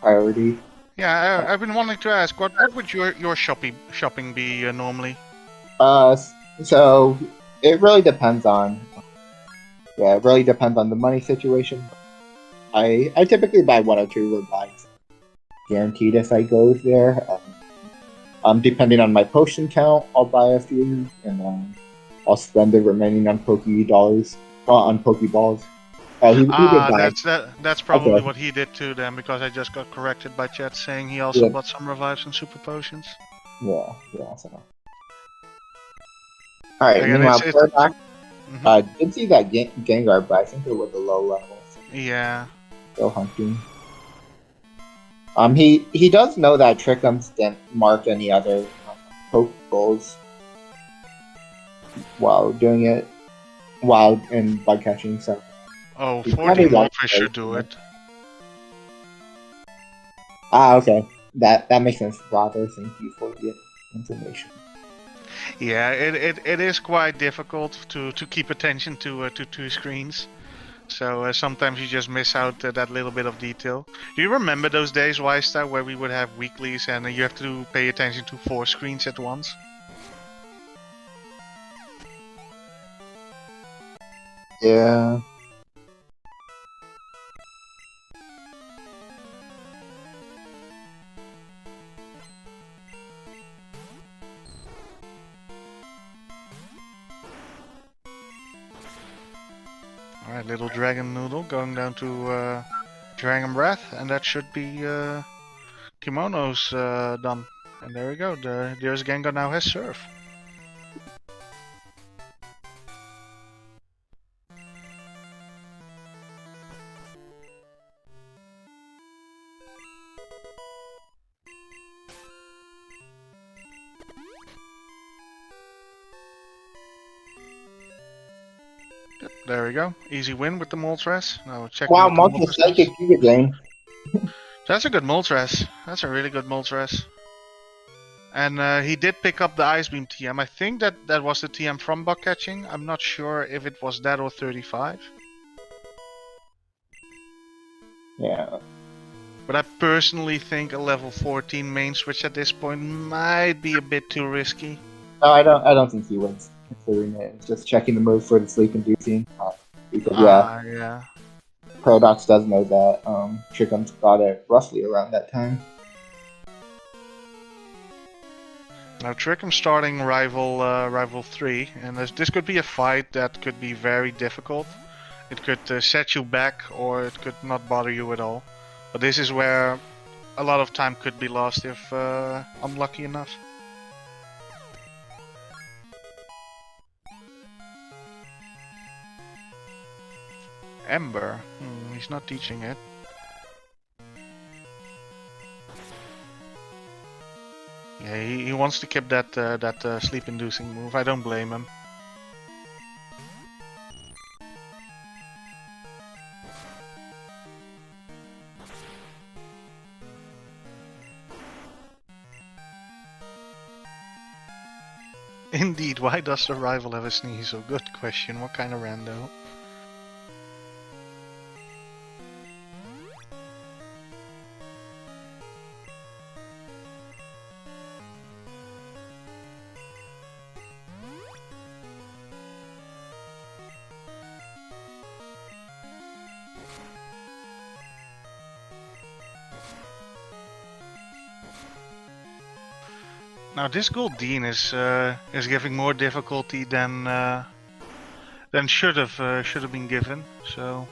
priority. Yeah, I've been wanting to ask, what would your shopping be normally? So it really depends on. Yeah, it really depends on the money situation. I typically buy 1 or 2 revives, guaranteed if I go there. Depending on my potion count, I'll buy a few, and I'll spend the remaining on Pokeballs. That's probably what he did too then, because I just got corrected by chat saying he also bought some revives and super potions. Yeah, so. Alright, meanwhile, Paradox, did see that Gengar, but I think it was a low level. So yeah. Still hunting. He does know that Trickums didn't mark any other Pokeballs while doing it, while in bug catching, so. Oh, 40 Morphish should do it. Ah, okay. That makes sense, Bravo. Thank you for the information. Yeah, it is quite difficult to keep attention to 2 screens. So sometimes you just miss out that little bit of detail. Do you remember those days, Wistar, where we would have weeklies and you have to pay attention to 4 screens at once? Yeah. Alright, little dragon noodle going down to dragon breath, and that should be kimonos done. And there we go, the Dearest Gengar now has surf. Yep, there we go. Easy win with the Moltres. Now check Wow, what the Mark is Moltres does. psychic Giga Drain. That's a good Moltres. That's a really good Moltres. And he did pick up the Ice Beam TM. I think that was the TM from bug catching. I'm not sure if it was that or 35. Yeah. But I personally think a level 14 main switch at this point might be a bit too risky. No, I don't think he wins. Considering it, it's just checking the move for the sleep inducing. Because Yeah. Paradox does know that. Trikkums got it roughly around that time. Now Trikkums starting rival 3, and this could be a fight that could be very difficult. It could set you back, or it could not bother you at all. But this is where a lot of time could be lost if unlucky enough. Ember. He's not teaching it. Yeah, he wants to keep that sleep-inducing move. I don't blame him. Indeed, why does the rival have a sneeze? A good question. What kind of rando? Now this Goldeen is giving more difficulty than should have been given. So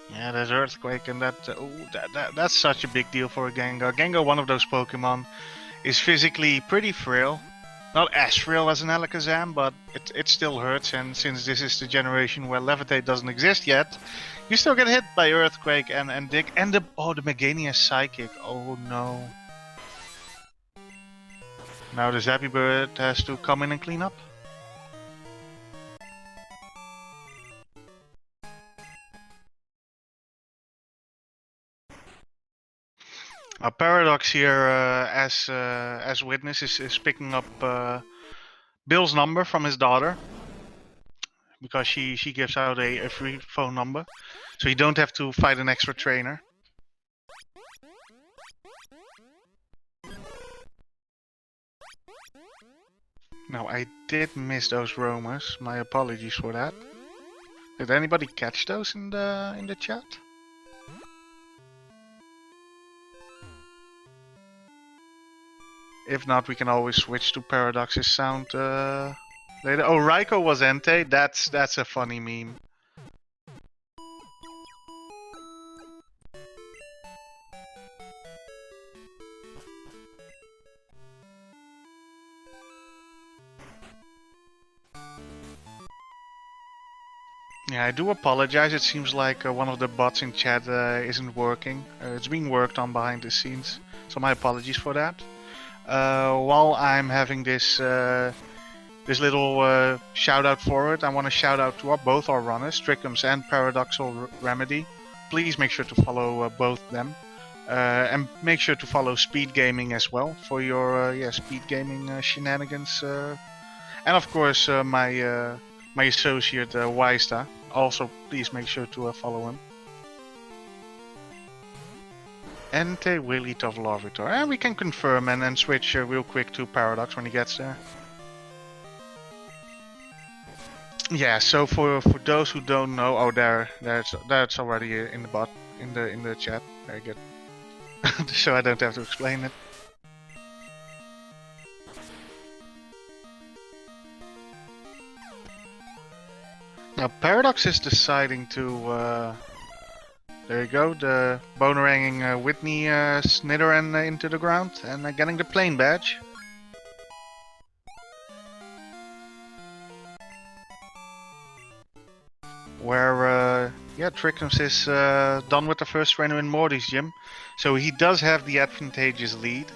yeah, there's Earthquake, and that's such a big deal for a Gengar. Gengar, one of those Pokemon, is physically pretty frail. Not as frail as an Alakazam, but it still hurts. And since this is the generation where Levitate doesn't exist yet, you still get hit by Earthquake and Dig and the Meganium Psychic. Oh no. Now the Zappy Bird has to come in and clean up. Paradox here, as witness, is picking up Bill's number from his daughter, because she gives out a free phone number, so you don't have to fight an extra trainer. Now I did miss those roamers. My apologies for that. Did anybody catch those in the chat? If not, we can always switch to Paradox's sound later. Oh, Raiko was Entei. That's a funny meme. Yeah, I do apologize. It seems like one of the bots in chat isn't working. It's being worked on behind the scenes, so my apologies for that. While I'm having this little shout out forward, I want to shout out to both our runners, Trikkums and Paradoxical Remedy. Please make sure to follow both them, and make sure to follow SpeedGaming as well for your SpeedGaming shenanigans, and of course my associate Wistar. Also, please make sure to follow him. Ente Willy Tovlovitor. And we can confirm and then switch real quick to Paradox when he gets there. Yeah, so for those who don't know, oh that's already in the bot in the chat. Very good. So I don't have to explain it. Now Paradox is deciding to there you go, the boneranging Whitney Snitteren into the ground and getting the plane badge. Where yeah, Trikkums is done with the first trainer in Morty's gym, so he does have the advantageous lead.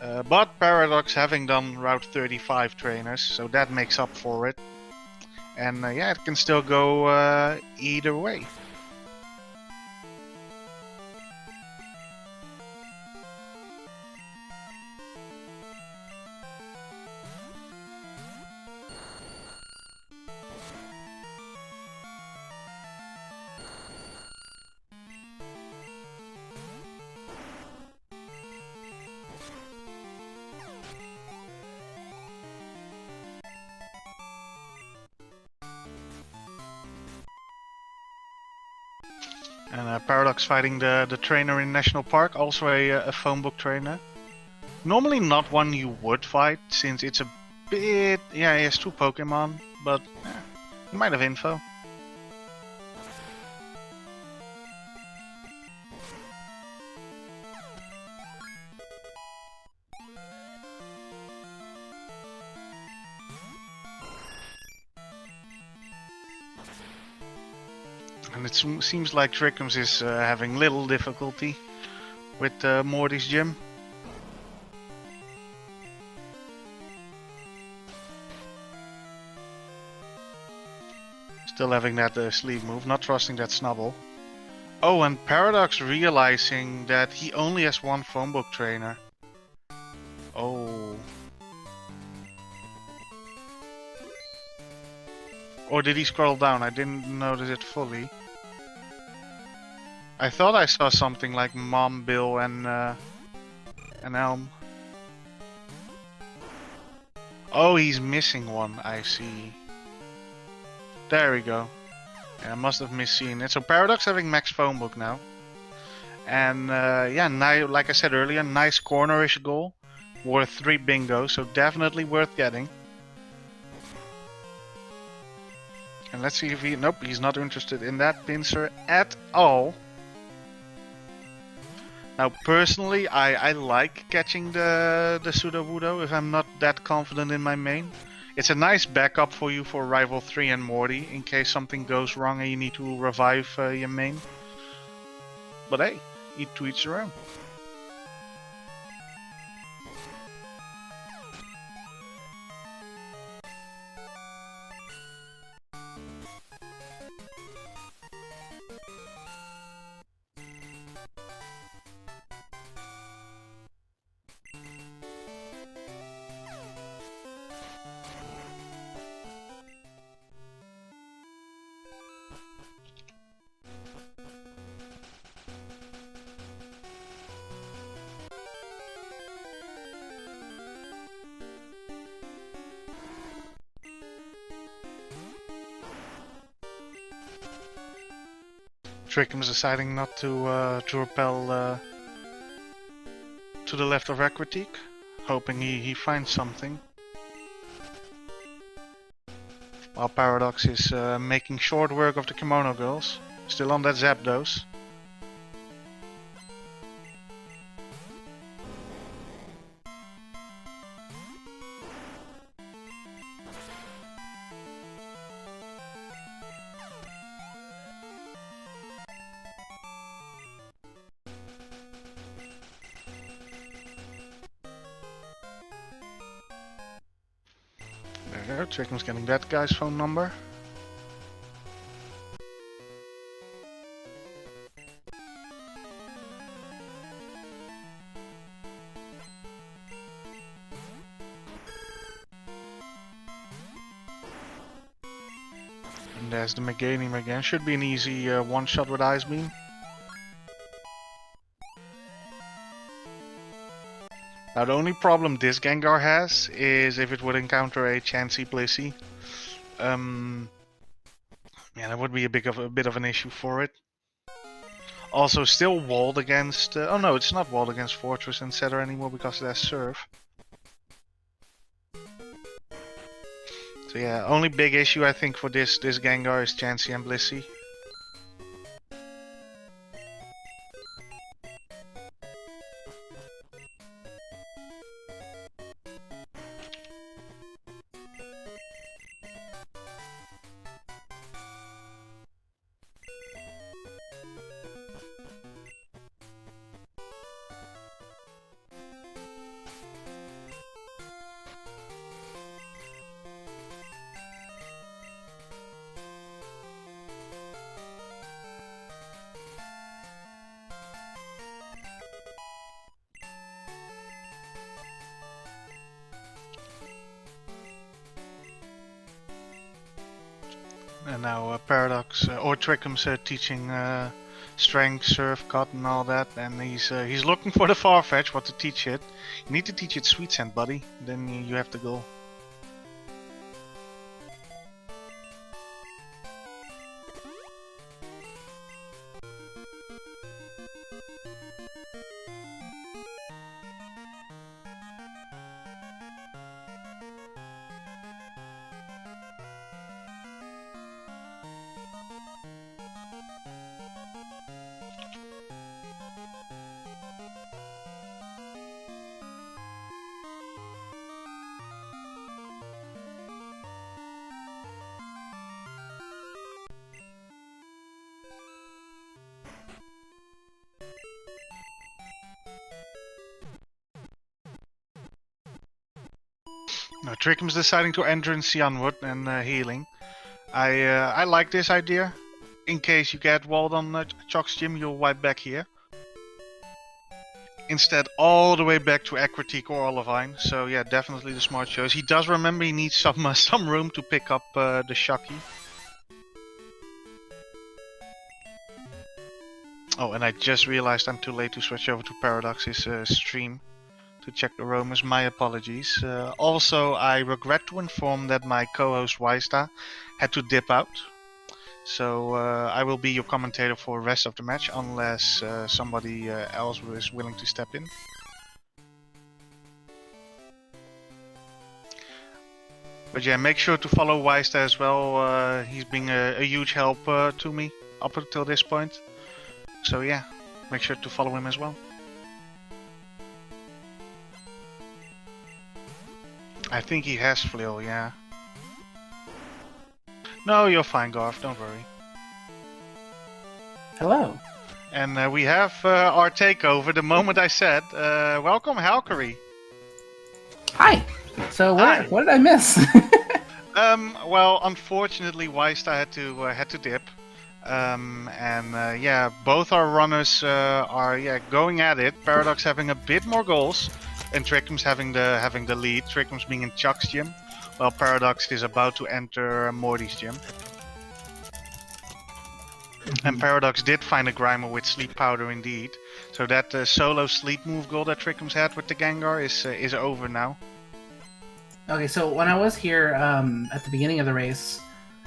But Paradox having done Route 35 trainers, so that makes up for it. And yeah, it can still go either way. And Paradox fighting the trainer in National Park, also a phone book trainer. Normally not one you would fight, since it's a bit... Yeah, he has 2 Pokemon, but he might have info. And it seems like Trikkums is having little difficulty with Morty's gym. Still having that sleep move, not trusting that Snubble. Oh, and Paradox realizing that he only has 1 phone book trainer. Oh. Or did he scroll down? I didn't notice it fully. I thought I saw something like Mom, Bill, and Elm. Oh, he's missing one, I see. There we go. Yeah, I must have misseen it. So Paradox having max phone book now. And yeah, now, like I said earlier, nice cornerish goal. Worth 3 bingo, so definitely worth getting. And let's see if he... Nope, he's not interested in that pincer at all. Now, personally, I like catching the Sudowoodo if I'm not that confident in my main. It's a nice backup for you for Rival 3 and Morty, in case something goes wrong and you need to revive your main. But hey, to each their own. Trikkums deciding not to repel to the left of Aquatique, hoping he finds something. While Paradox is making short work of the Kimono Girls, still on that Zapdos. There, Trikkums getting that guy's phone number. And there's the Meganium again. Should be an easy one-shot with Ice Beam. Now the only problem this Gengar has is if it would encounter a Chansey Blissey. Yeah, that would be a bit of an issue for it. Also, still walled against. Oh no, it's not walled against Fortress and Setter anymore because it has Surf. So yeah, only big issue I think for this Gengar is Chansey and Blissey. And now Paradox or Trikkums teaching Strength, Surf, Cut, and all that, and he's looking for the Farfetch. What to teach it? You need to teach it Sweet Scent, buddy. Then you have to go. Now Trickham's deciding to enter in Cyanwood and healing. I like this idea. In case you get walled on Chock's Gym, you'll wipe back here. Instead, all the way back to Aquatique or Olivine. So yeah, definitely the smart choice. He does remember he needs some room to pick up the Shocky. Oh, and I just realized I'm too late to switch over to Paradox's stream to check the roamers. My apologies. Also, I regret to inform that my co-host Waista had to dip out. So I will be your commentator for the rest of the match unless somebody else is willing to step in. But yeah, make sure to follow Waista as well. He's been a huge help to me up until this point. So yeah, make sure to follow him as well. I think he has Flail, yeah. No, you're fine, Garth, don't worry. Hello. And we have our takeover the moment I said, welcome Halkery. Hi. So Hi. what did I miss? Well, unfortunately, Waista had to dip. Yeah, both our runners are going at it. Paradox having a bit more goals, and Trikkums having the lead. Trikkums being in Chuck's gym, while Paradox is about to enter Morty's gym. And Paradox did find a Grimer with Sleep Powder indeed. So that solo sleep move goal that Trikkums had with the Gengar is over now. Okay, so when I was here at the beginning of the race,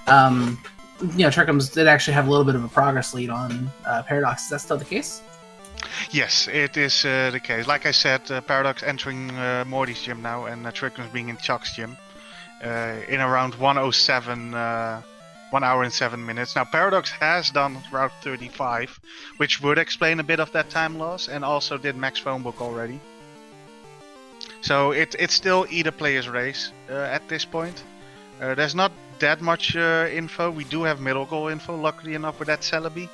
Trikkums did actually have a little bit of a progress lead on Paradox. Is that still the case? Yes, it is the case. Like I said, Paradox entering Morty's gym now, and Trikkums being in Chuck's gym in around 1:07, 1 hour and 7 minutes. Now Paradox has done Route 35, which would explain a bit of that time loss, and also did Max Phone Book already. So it's still either player's race at this point. There's not that much info. We do have middle goal info, luckily enough, with that Celebi.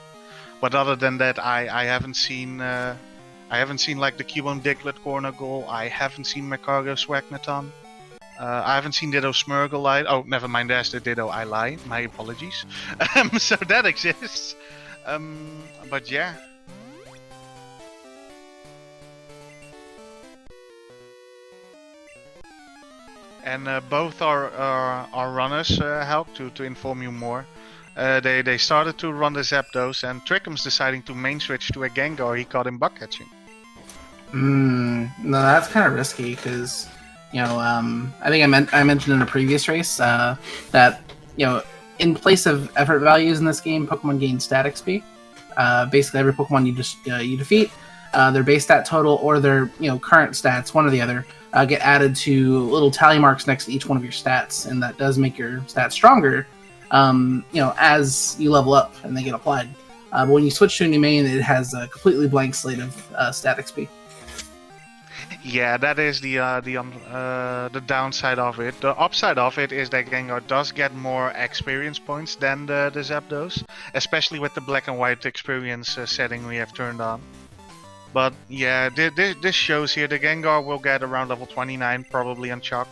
But other than that, I haven't seen like the Cubone Diglett corner goal. I haven't seen Macargo Swagnaton. I haven't seen Ditto Smurgle. Oh, never mind. There's the Ditto I Lie. My apologies. So that exists. But yeah. And both our runners help to inform you more. They started to run the Zapdos, and Trikkums deciding to main switch to a Gengar he caught him bug catching. No, that's kind of risky because, I think I mentioned in a previous race that, in place of effort values in this game, Pokemon gain stat XP. Basically, every Pokemon you defeat, their base stat total or their current stats, one or the other, get added to little tally marks next to each one of your stats, and that does make your stats stronger. As you level up and they get applied. But when you switch to a new main, it has a completely blank slate of stat XP. Yeah, that is the downside of it. The upside of it is that Gengar does get more experience points than the Zapdos, especially with the black and white experience setting we have turned on. But yeah, this shows here the Gengar will get around level 29, probably on Chalk.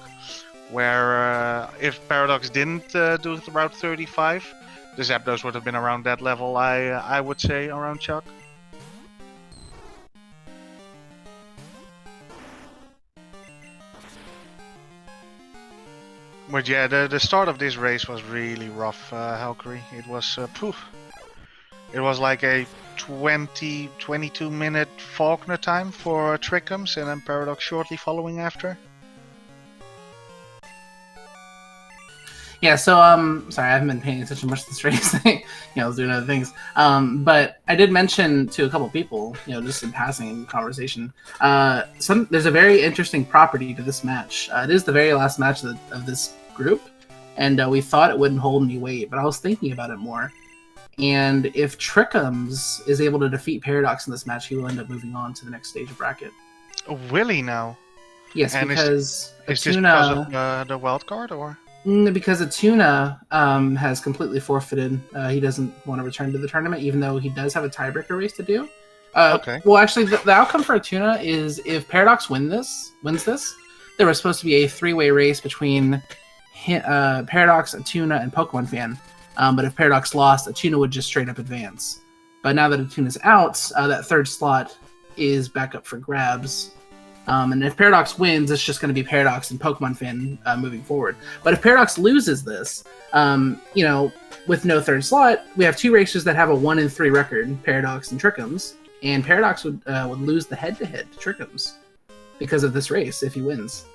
Where if Paradox didn't do Route 35, the Zapdos would have been around that level, I would say, around Chalk. But yeah, the start of this race was really rough, Valkyrie. It was, It was like a 22 minute Faulkner time for Trikkums, and then Paradox shortly following after. Yeah, so sorry, I haven't been paying attention much to this race. I was doing other things. But I did mention to a couple people, just in passing conversation, there's a very interesting property to this match. It is the very last match of this group, and we thought it wouldn't hold any weight, but I was thinking about it more. And if Trikkums is able to defeat Paradox in this match, he will end up moving on to the next stage of bracket. Oh, will he now? Yes, and because is this because of the wild card, or? Because Atuna has completely forfeited. He doesn't want to return to the tournament, even though he does have a tiebreaker race to do. Okay. Well, actually, the outcome for Atuna is if Paradox wins this, there was supposed to be a three-way race between Paradox, Atuna, and Pokemon Fan. But if Paradox lost, Atuna would just straight up advance. But now that Atuna's out, that third slot is back up for grabs. And if Paradox wins, it's just going to be Paradox and Pokemon Fan moving forward. But if Paradox loses this, with no third slot, we have two racers that have a 1-3 record, Paradox and Trikkums, and Paradox would lose the head-to-head to Trikkums because of this race if he wins.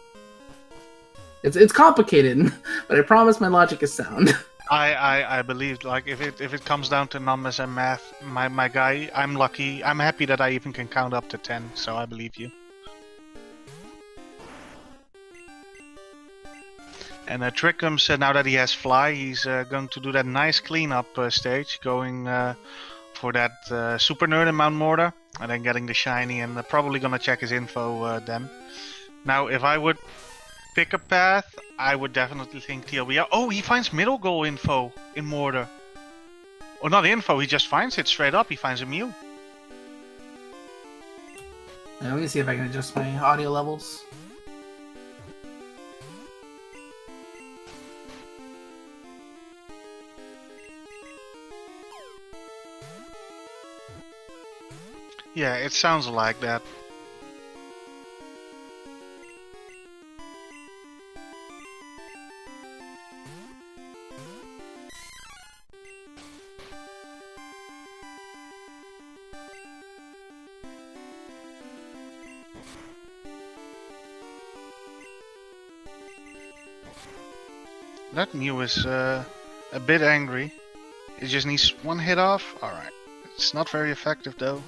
It's complicated, but I promise my logic is sound. I believe, like, if it comes down to numbers and math, my guy, I'm lucky. I'm happy that I even can count up to 10, so I believe you. And Trikkums, now that he has Fly, he's going to do that nice cleanup stage, going for that Super Nerd in Mount Mortar, and then getting the Shiny, and probably gonna check his info then. Now, if I would pick a path, I would definitely think TLBR. Oh, he finds middle goal info in Mortar. Or not info, he just finds it straight up, he finds a Mew. Let me see if I can adjust my audio levels. Yeah, it sounds like that. That Mew is a bit angry. It just needs one hit off. Alright. It's not very effective though.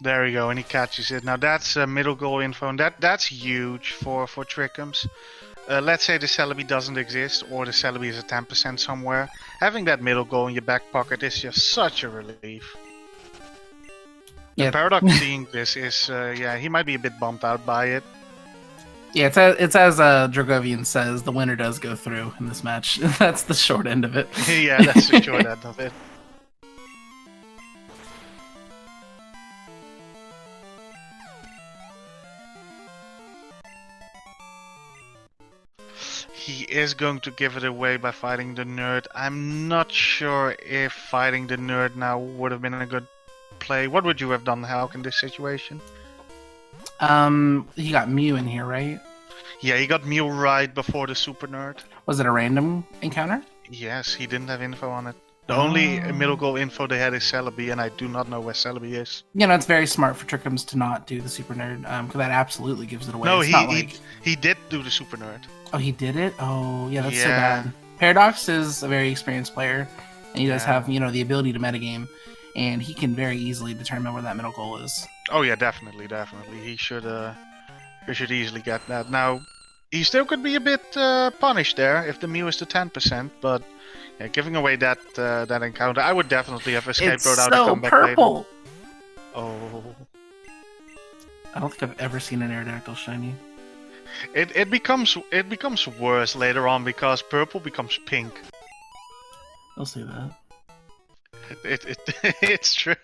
There we go, and he catches it. Now that's middle goal info, and that's huge for Trikkums. Let's say the Celebi doesn't exist, or the Celebi is at 10% somewhere. Having that middle goal in your back pocket is just such a relief. Yeah. The Paradox seeing this is, yeah, he might be a bit bummed out by it. Yeah, it's as Dragovian says, the winner does go through in this match. That's the short end of it. Yeah, that's the short end of it. He is going to give it away by fighting the nerd. I'm not sure if fighting the nerd now would have been a good play. What would you have done, Hulk, in this situation? He got Mew in here, right? Yeah, he got Mew right before the super nerd. Was it a random encounter? Yes, he didn't have info on it. The only middle goal info they had is Celebi, and I do not know where Celebi is. You know, it's very smart for Trikkums to not do the super nerd, because that absolutely gives it away. No, It's he did do the super nerd. Oh, he did it? Oh, yeah, that's so bad. Paradox is a very experienced player, and he does have, the ability to metagame, and he can very easily determine where that middle goal is. Oh yeah, definitely. He should easily get that. Now, he still could be a bit punished there if the Mew is to 10%, but yeah, giving away that encounter, I would definitely have escaped road out and come back purple. later. Oh. I don't think I've ever seen an Aerodactyl shiny. It becomes worse later on because purple becomes pink. I'll say that. It's true.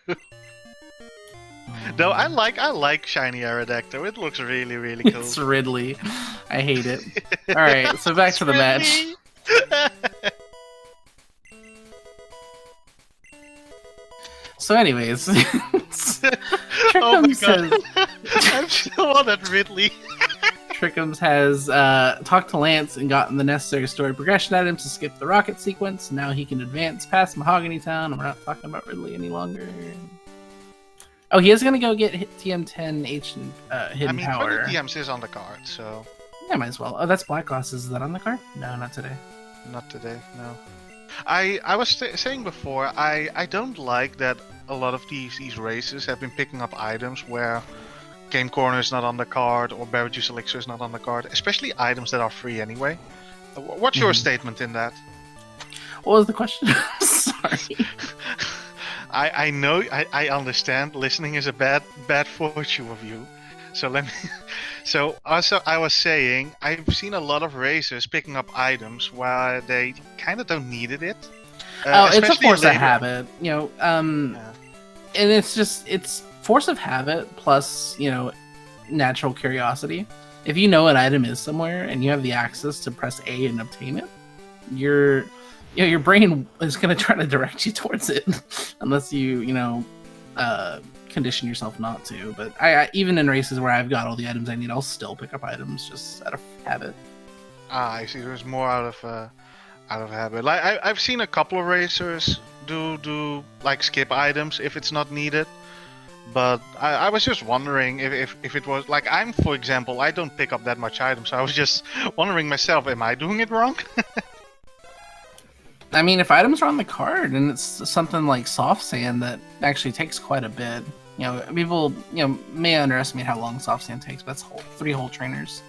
Though I like shiny Aerodactyl. It looks really, really cool. It's Ridley. I hate it. Alright, so back to the match. So anyways, Trikkums has... I'm still on that Ridley. Trikkums has talked to Lance and gotten the necessary story progression items to skip the rocket sequence. Now he can advance past Mahogany Town, and we're not talking about Ridley any longer. Oh, he is going to go get TM10 H hidden power. 20 TMs is on the card, so... Yeah, might as well. Oh, that's Black Glasses. Is that on the card? No, not today. Not today, no. I was saying before, I don't like that a lot of these races have been picking up items where Game Corner is not on the card or Berry Juice Elixir is not on the card, especially items that are free anyway. What's your statement in that? What was the question? Sorry. I know, I understand. Listening is a bad fortune of you. So let me. So also, I was saying I've seen a lot of racers picking up items where they kind of don't needed it. It's a force of habit, and it's force of habit plus natural curiosity. If you know an item is somewhere and you have the access to press A and obtain it, your brain is going to try to direct you towards it, unless you condition yourself not to. But I even in races where I've got all the items I need, I'll still pick up items just out of habit. I see. There's more out of habit. Like I've seen a couple of racers do like skip items if it's not needed. But I was just wondering if it was like for example, I don't pick up that much items. So I was just wondering myself, am I doing it wrong? I mean, if items are on the card and it's something like soft sand that actually takes quite a bit, people may underestimate how long soft sand takes, but that's 3 whole trainers.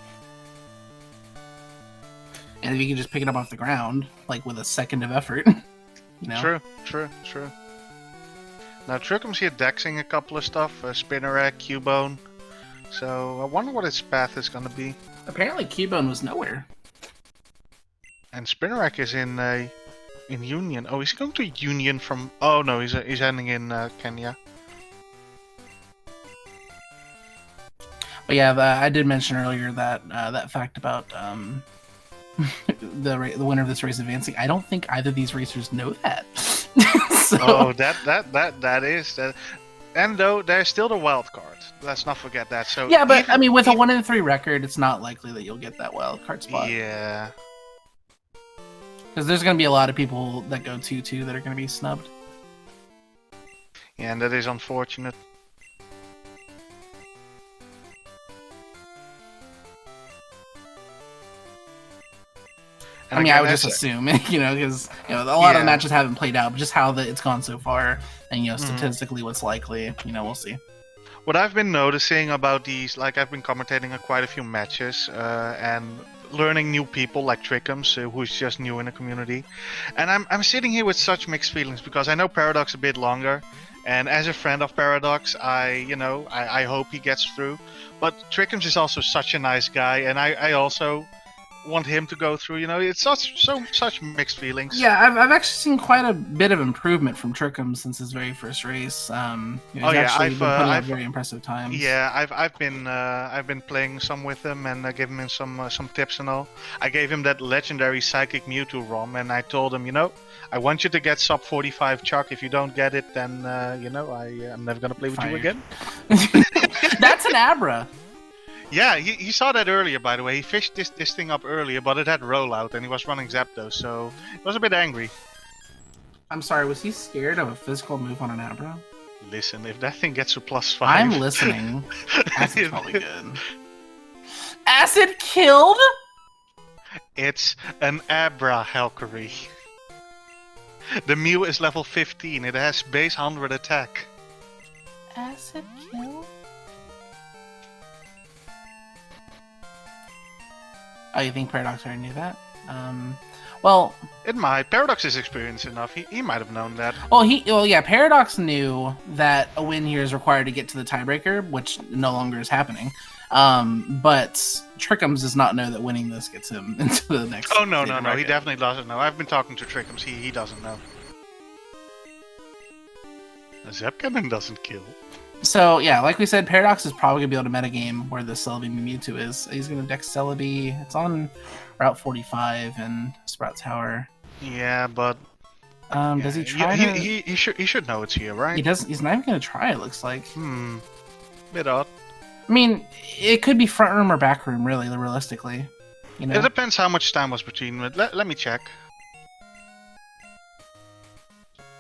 And if you can just pick it up off the ground, like with a second of effort, True. Now Trikkums here dexing a couple of stuff, Spinnerack, Cubone. So I wonder what its path is gonna be. Apparently Cubone was nowhere. And Spinnerack is in Union. Oh, he's going to Union from... Oh no, he's ending in Kenya. But yeah, I did mention earlier that that fact about the winner of this race advancing. I don't think either of these racers know that. So... Oh, that is that. And though there's still the wild card. Let's not forget that. So yeah, but with a 1-3 record, it's not likely that you'll get that wild card spot. Yeah. Because there's going to be a lot of people that go 2-2 that are going to be snubbed. Yeah, and that is unfortunate. And I would just assume, because a lot of the matches haven't played out, but just how it's gone so far, and statistically what's likely, we'll see. What I've been noticing about these, like I've been commentating on quite a few matches, and learning new people like Trikkums, who's just new in the community, and I'm sitting here with such mixed feelings because I know Paradox a bit longer, and as a friend of Paradox, I hope he gets through. But Trikkums is also such a nice guy, and I also want him to go through. You know, it's such mixed feelings. Yeah, I've actually seen quite a bit of improvement from Trikkums since his very first race. He's actually been putting up very impressive times. Yeah, I've been playing some with him and giving him some tips and all. I gave him that legendary Psychic Mewtwo ROM, and I told him, you know, I want you to get sub 45 Chuck. If you don't get it, then you know, I'm never gonna play with you again. That's an Abra. Yeah, he saw that earlier, by the way. He fished this thing up earlier, but it had rollout, and he was running Zapdos, so he was a bit angry. I'm sorry, was he scared of a physical move on an Abra? Listen, if that thing gets to +5... I'm listening. Acid's probably good. Acid killed? It's an Abra, Helkery. The Mew is level 15. It has base 100 attack. Acid killed? Oh, you think Paradox already knew that? Well... It might. Paradox is experienced enough. He might have known that. Well, yeah, Paradox knew that a win here is required to get to the tiebreaker, which no longer is happening. But Trikkums does not know that winning this gets him into the next... Oh, no. He definitely doesn't know. I've been talking to Trikkums. He doesn't know. Zepcannon doesn't kill. So, yeah, like we said, Paradox is probably going to be able to metagame where the Celebi Mewtwo is. He's going to deck Celebi. It's on Route 45 and Sprout Tower. Yeah, but... does he try to... He should know it's here, right? He does. He's not even going to try, it looks like. Bit odd. I mean, it could be front room or back room, really, realistically. You know? It depends how much time was between... Let me check.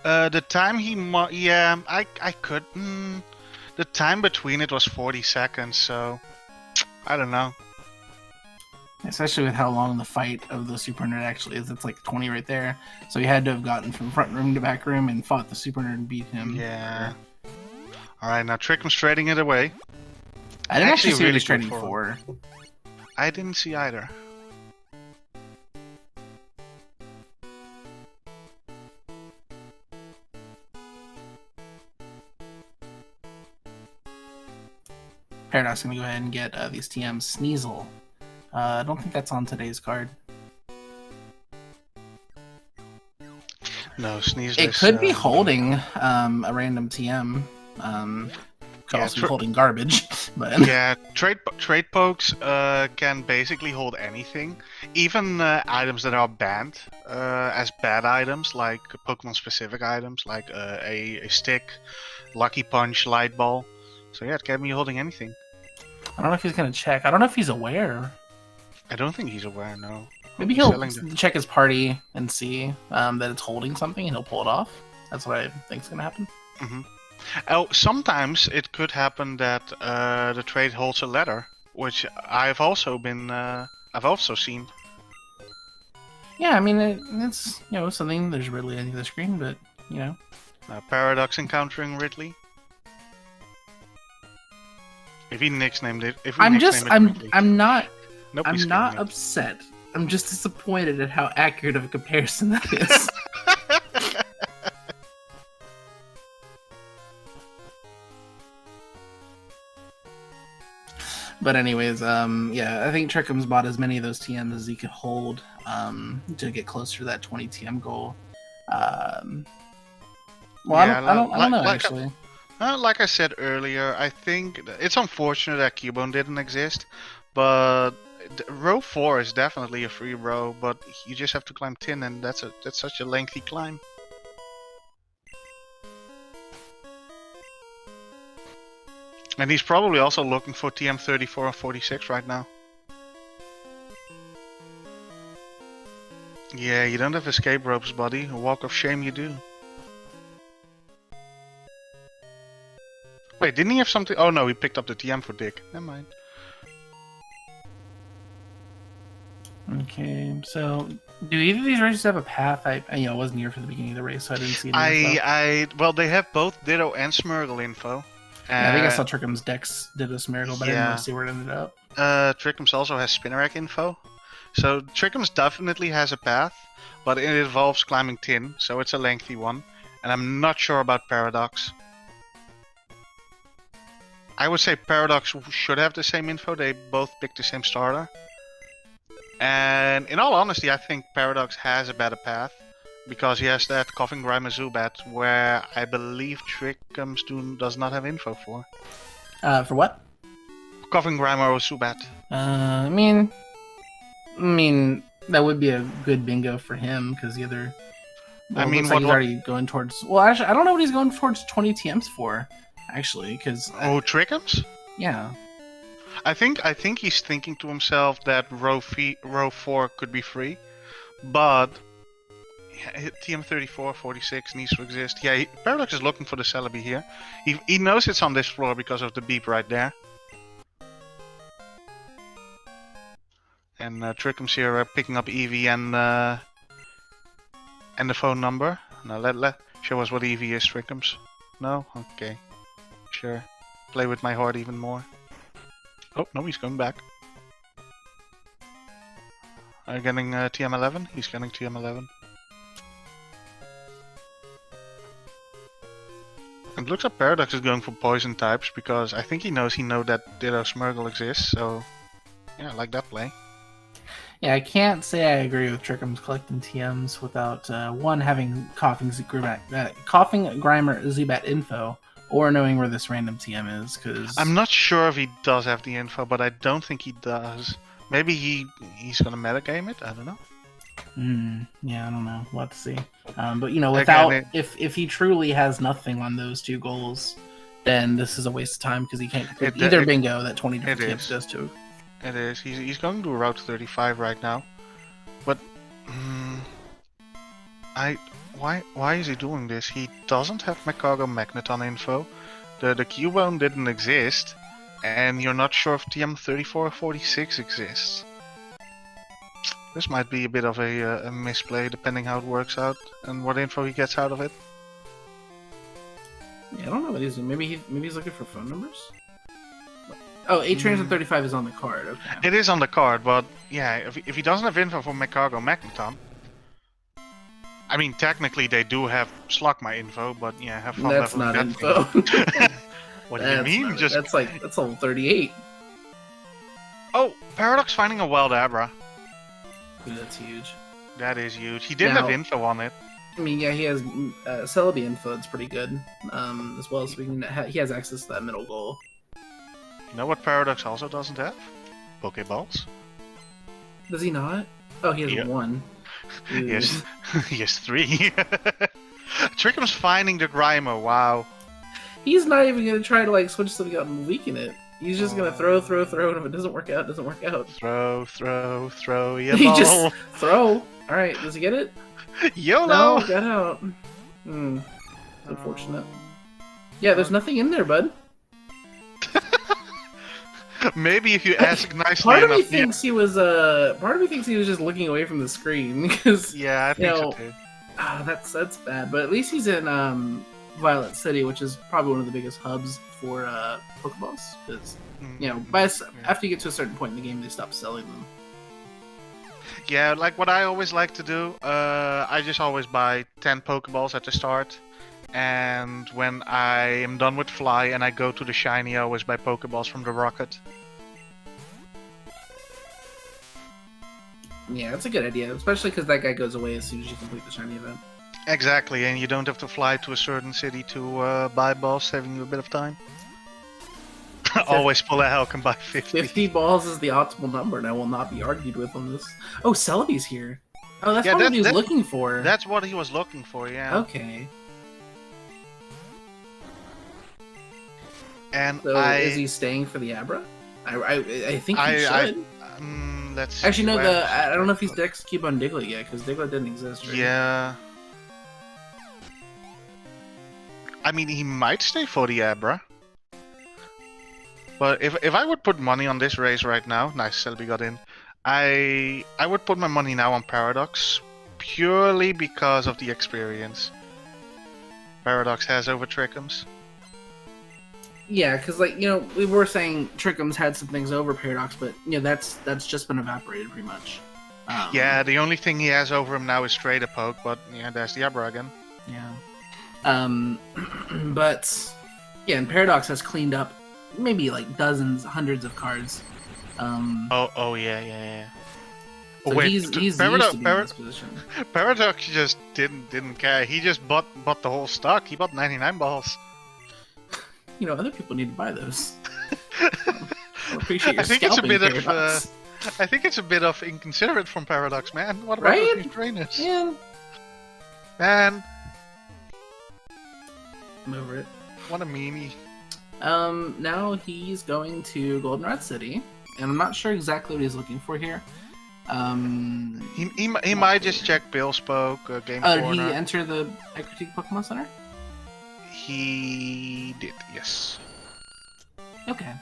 The time he... Yeah, I could... The time between it was 40 seconds, so... I don't know. Especially with how long the fight of the Super Nerd actually is. It's like 20 right there. So he had to have gotten from front room to back room and fought the Super Nerd and beat him. Yeah. Alright, now Trickham's trading it away. I didn't actually see what he's trading for. I didn't see either. Paradox is going to go ahead and get these TMs. Sneasel. I don't think that's on today's card. No, Sneasel. It could be holding a random TM. Could also be holding garbage. But yeah, trade pokes can basically hold anything, even items that are banned as bad items, like Pokemon-specific items, like a stick, Lucky Punch, Light Ball. So yeah, it can be holding anything. I don't know if he's gonna check. I don't know if he's aware. I don't think he's aware, no. Maybe he'll check his party and see that it's holding something, and he'll pull it off. That's what I think is gonna happen. Mm-hmm. Oh, sometimes it could happen that the trade holds a letter, which I've also seen. Yeah, I mean it's something. There's Ridley on the screen, but Paradox encountering Ridley. If he nicknamed it, I'm not upset. I'm just disappointed at how accurate of a comparison that is. But anyways, yeah, I think Trickums bought as many of those TMs as he could hold to get closer to that 20 TM goal. I don't know, actually. Like I said earlier, I think it's unfortunate that Cubone didn't exist, but row 4 is definitely a free row, but you just have to climb 10, and that's such a lengthy climb. And he's probably also looking for TM 34 or 46 right now. Yeah, you don't have escape ropes, buddy. A walk of shame you do. Wait, didn't he have something? Oh no, he picked up the TM for Dick. Never mind. Okay, so do either of these races have a path? I wasn't here for the beginning of the race, so I didn't see any info. Well, they have both Ditto and Smeargle info. Yeah, I think I saw Trickums Dex did a Smeargle, but I didn't really see where it ended up. Trickums also has Spinnerack info. So Trickums definitely has a path, but it involves climbing tin, so it's a lengthy one. And I'm not sure about Paradox. I would say Paradox should have the same info. They both picked the same starter. And in all honesty, I think Paradox has a better path. Because he has that Coughing Grimer Zubat, where I believe Trikkums does not have info for. For what? Coughing Grimer or Zubat. I mean, that would be a good bingo for him because the other. Well, I mean, looks like he's already going towards. Well, actually, I don't know what he's going towards 20 TMs for. Actually, because Trikkums? yeah, I think he's thinking to himself that row 4 could be free, but TM34, 46 needs to exist. Yeah, Paradox is looking for the Celebi here. He knows it's on this floor because of the beep right there. And Trikkums here picking up Eevee and the phone number. Now let show us what Eevee is, Trikkums. No? Okay. Sure. Play with my heart even more. Oh, no, he's going back. Are you getting TM11? He's getting TM11. It looks like Paradox is going for poison types because I think he knows that Ditto Smurgle exists, so yeah, I like that play. yeah. I can't say I agree with Trikkums collecting TMs without one having Coughing Grimer Zubat info, or knowing where this random TM is. Because I'm not sure if he does have the info, but I don't think he does. Maybe he's gonna metagame it. I don't know. Yeah, I don't know. We'll have to see. But you know, without if he truly has nothing on those two goals, then this is a waste of time because he can't complete either bingo that 20 different tips does to. It is. He's going to Route 35 right now, but why is he doing this? He doesn't have Macago Magneton info. The Cubone didn't exist, and you're not sure if TM34 or 46 exists. This might be a bit of a misplay, depending how it works out and what info he gets out of it. Yeah, I don't know what he's doing. Maybe he's looking for phone numbers. Oh, 8 trains and 35 is on the card. Okay. It is on the card, but yeah, if he doesn't have info for Macago Magneton, I mean, technically they do have Slugma info, but yeah, have fun. That's not info. What do you mean? That's level 38. Oh, Paradox finding a Wild Abra. Dude, that's huge. That is huge. He didn't have info on it. I mean, yeah, he has Celebi info. It's pretty good. As well as he has access to that middle goal. You know what Paradox also doesn't have? Pokeballs. Does he not? Oh, he has one. Yes, he has 3. Trickham's finding the Grimer. Wow. He's not even gonna try to like switch something out and weaken it. He's just gonna throw, and if it doesn't work out, it doesn't work out. Throw, yeah. He just throw. All right, does he get it? YOLO. No, got out. Unfortunate. Yeah, there's nothing in there, bud. Maybe if you ask nicely part of enough. me thinks he was just looking away from the screen because yeah, I think so too. That's bad. But at least he's in Violet City, which is probably one of the biggest hubs for Pokeballs. Because after you get to a certain point in the game, they stop selling them. Yeah, like what I always like to do, I just always buy 10 Pokeballs at the start. And when I am done with Fly and I go to the Shiny, I always buy Pokeballs from the Rocket. Yeah, that's a good idea, especially because that guy goes away as soon as you complete the Shiny event. Exactly, and you don't have to fly to a certain city to buy balls, saving you a bit of time. Always pull a Hulk and buy 50. 50 balls is the optimal number, and I will not be argued with on this. Oh, Celebi's here. Oh, that's what he was looking for. That's what he was looking for, yeah. Okay. And so is he staying for the Abra? I think he should. Let's see. Actually, no. I don't know if he's Dex Cube on Diglett yet, because Diglett didn't exist. Right? Yeah. I mean, he might stay for the Abra. But if I would put money on this race right now, nice, Celebi got in. I would put my money now on Paradox, purely because of the experience Paradox has over Trikkums. Yeah, because we were saying Trikkums had some things over Paradox, but that's just been evaporated pretty much. Yeah, the only thing he has over him now is Trader Poke, but yeah, there's the Abra again. Yeah. But yeah, and Paradox has cleaned up maybe like dozens, hundreds of cards. Oh yeah. So Wait, he's used to being in this position. Paradox just didn't care. He just bought the whole stock. He bought 99 balls. You know, other people need to buy those. I appreciate your I think it's a scalping, bit Paradox. of I think it's a bit of inconsiderate from Paradox, man. What about Right? those new trainers? Yeah. Man, I'm over it. what a meanie. Now he's going to Goldenrod City, and I'm not sure exactly what he's looking for here. He might just check Bill Spoke, Game Did he Corner. enter the Critique Pokemon Center? He did, yes. Okay.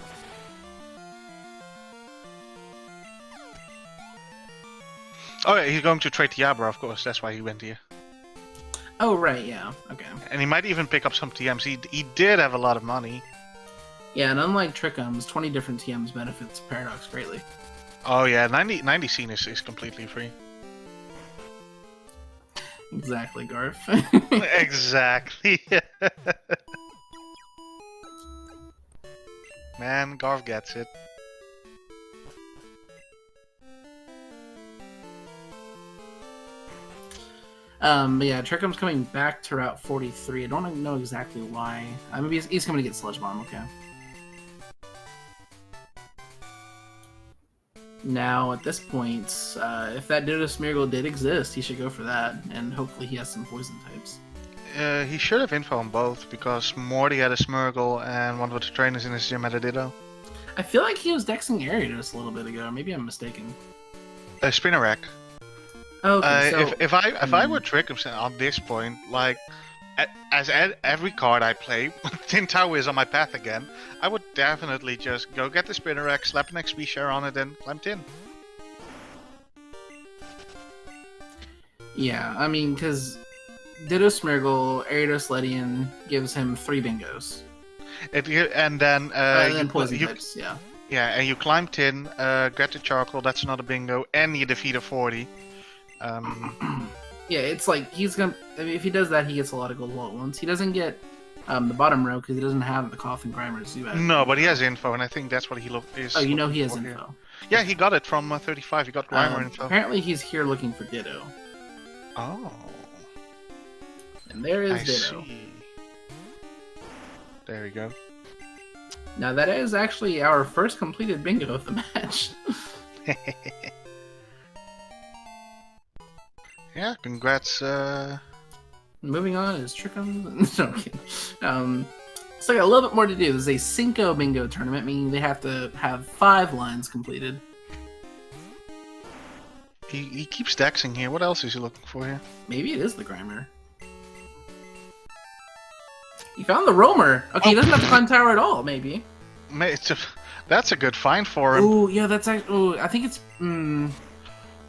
Oh yeah, he's going to trade Diabra, of course. That's why he went here. Oh, right, yeah. Okay. And he might even pick up some TMs. He did have a lot of money. Yeah, and unlike Trikkums, 20 different TMs benefits Paradox greatly. Oh yeah, 90 scene is completely free. Exactly, Garf. Exactly. Man, Garv gets it. But yeah, Trickham's coming back to Route 43. I don't know exactly why. Maybe he's coming to get Sludge Bomb, okay. Now, at this point, if that Ditto Smeargle did exist, he should go for that, and hopefully he has some poison types. He should have info on both, because Morty had a Smurgle and one of the trainers in his gym had a Ditto. I feel like he was dexing Ariados a little bit ago. Maybe I'm mistaken. Spinnerack. Okay, so... If I were Trikkums on this point, like, as every card I play, Tin Tao is on my path again, I would definitely just go get the Spinnerack, slap an XP share on it, and climb Tin. Yeah, I mean, because Ditto Smeargle, Ariados Ledian gives him 3 bingos. And then poison types, yeah. Yeah, and you climb Tin, get the Charcoal, that's not a bingo, and you defeat a 40. Yeah, it's like he's gonna. I mean, if he does that, he gets a lot of gold all at once. He doesn't get the bottom row because he doesn't have the Coughing Grimer Zubat. No, but he has info, and I think that's what he is. Oh, you know he has for info. Here. Yeah, he got it from 35. He got Grimer info. Apparently, he's here looking for Ditto. Oh. And there is I Ditto. See. There we go. Now that is actually our first completed bingo of the match. Yeah, congrats. Moving on is Trikkums. No, I'm kidding. So got a little bit more to do. This is a Cinco Bingo tournament, meaning they have to have 5 lines completed. He keeps dexing here. What else is he looking for here? Maybe it is the Grimer. He found the Roamer. Okay, he doesn't have to climb tower at all, maybe. That's a good find for him. Oh, yeah, that's actually... Oh, I think it's...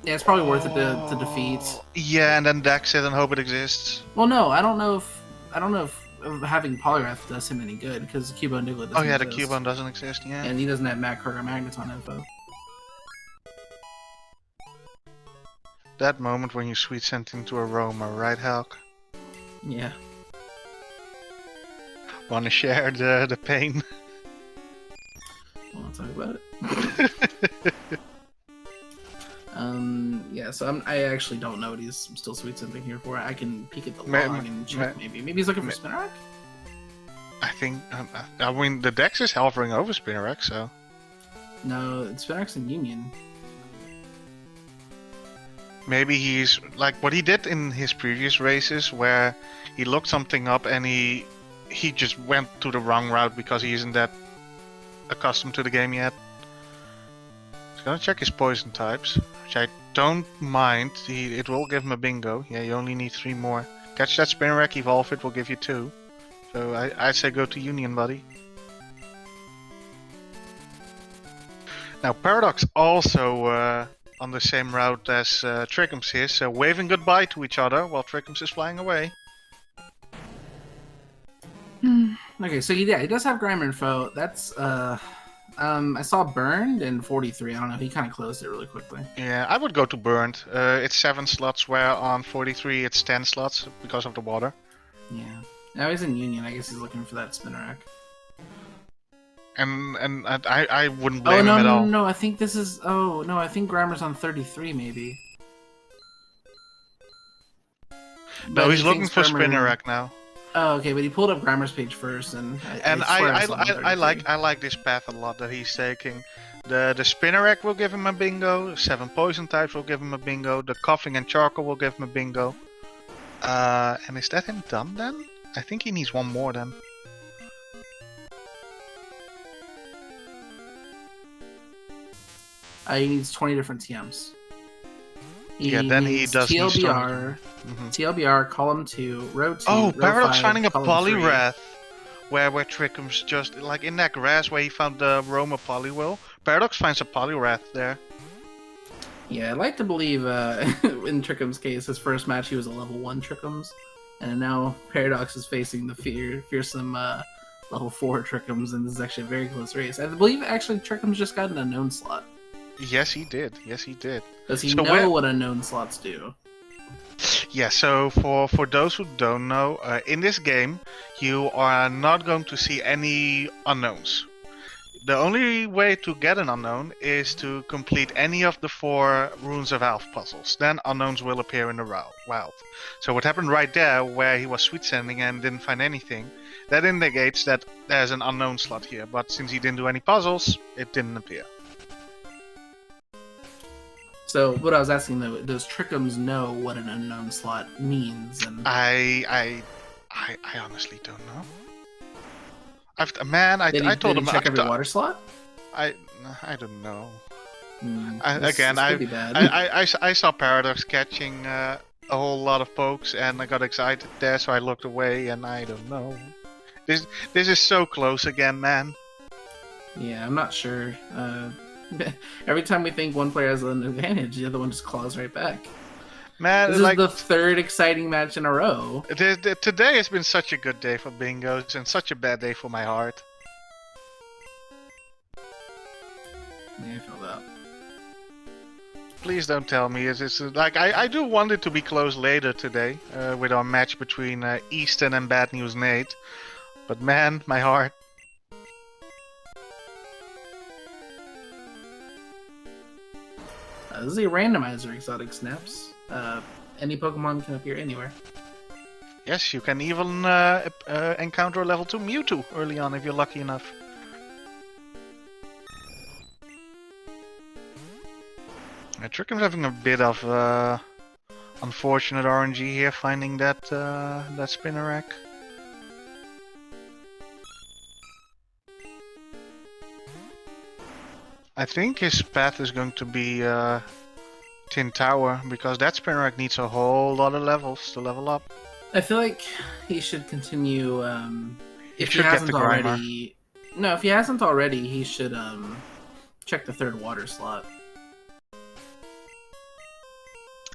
yeah, it's probably worth it to defeat. Yeah, and then dex it and hope it exists. Well, no, I don't know if having Polygraph does him any good, because Cubone Diglett doesn't Oh yeah, the exist. Cubone doesn't exist, yeah. And he doesn't have Magneton Magneton info. That moment when you sweet sent into a Roma, right, Hulk? Yeah. Wanna share the pain? I'll talk about it. Yeah, so I actually don't know what he's still sweet scenting here for. I can peek at the log and check maybe. Maybe he's looking for Spinnerack? I think, I mean, the dex is hovering over Spinnerack, so... No, Spinnerack's in Union. Maybe he's, like, what he did in his previous races, where he looked something up and he just went to the wrong route because he isn't that accustomed to the game yet. He's gonna check his poison types, which I don't mind. It will give him a bingo. Yeah, you only need 3 more. Catch that Spinnerack, evolve it, will give you 2. So I'd say go to Union, buddy. Now Paradox also on the same route as Trikkums is, waving goodbye to each other while Trikkums is flying away. Okay, so yeah, he does have Grimer info. That's I saw Burned in 43. I don't know. He kind of closed it really quickly. Yeah, I would go to Burned. It's 7 slots, where on 43 it's 10 slots because of the water. Yeah. Now he's in Union. I guess he's looking for that Spinnerack. I wouldn't Oh blame no him at no all. no! I think this is. Oh no! I think Grammar's on 33 maybe. No, But he's he looking thinks for Grammer- Spinnerack now. Oh, okay, but he pulled up Grammar's page first, and And I swear I saw him on I 33. like this path a lot that he's taking. The Spinnerack will give him a bingo. 7 poison types will give him a bingo. The coughing and charcoal will give him a bingo. And is that him done then? I think he needs one more then. He needs 20 different TMs. Yeah, then he needs does need TLBR, Mhm. TLBR, column 2, row 2, Oh, row Paradox 5, finding a column 3. Poliwrath. Where Trikkums just, like in that grass where he found the Roma Poliwhirl. Paradox finds a Poliwrath there. Yeah, I'd like to believe in Trickums' case, his first match he was a level 1 Trickums, and now Paradox is facing the fearsome level 4 Trickums, and this is actually a very close race. I believe actually Trickums just got an unknown slot. Yes, he did. Yes, he did. Does he So know what unknown slots do? Yeah, so for those who don't know, in this game, you are not going to see any unknowns. The only way to get an unknown is to complete any of the 4 Runes of Alph puzzles. Then unknowns will appear in the wild. So what happened right there, where he was sweet sending and didn't find anything, that indicates that there's an unknown slot here. But since he didn't do any puzzles, it didn't appear. So what I was asking though, does Trickums know what an unknown slot means? And I honestly don't know. I did told he him check every water slot? I don't know. This could be bad. I saw Paradox catching a whole lot of pokes, and I got excited there, so I looked away, and I don't know. This is so close again, man. Yeah, I'm not sure. Every time we think one player has an advantage, the other one just claws right back. Man, This is the 3rd exciting match in a row. Today has been such a good day for bingos, and such a bad day for my heart. Yeah, I feel that. Please don't tell me it's like I do want it to be close later today with our match between Easton and Bad News Nate, but man, my heart. This is a randomizer exotic snaps. Any Pokemon can appear anywhere. Yes, you can even encounter a level 2 Mewtwo early on if you're lucky enough. Trickums having a bit of unfortunate RNG here, finding that Spinnerack. I think his path is going to be Tin Tower, because that Spinnerack needs a whole lot of levels to level up. I feel like he should continue. If he should get hasn't the Grimer. already, no, if he hasn't already, he should check the 3rd water slot.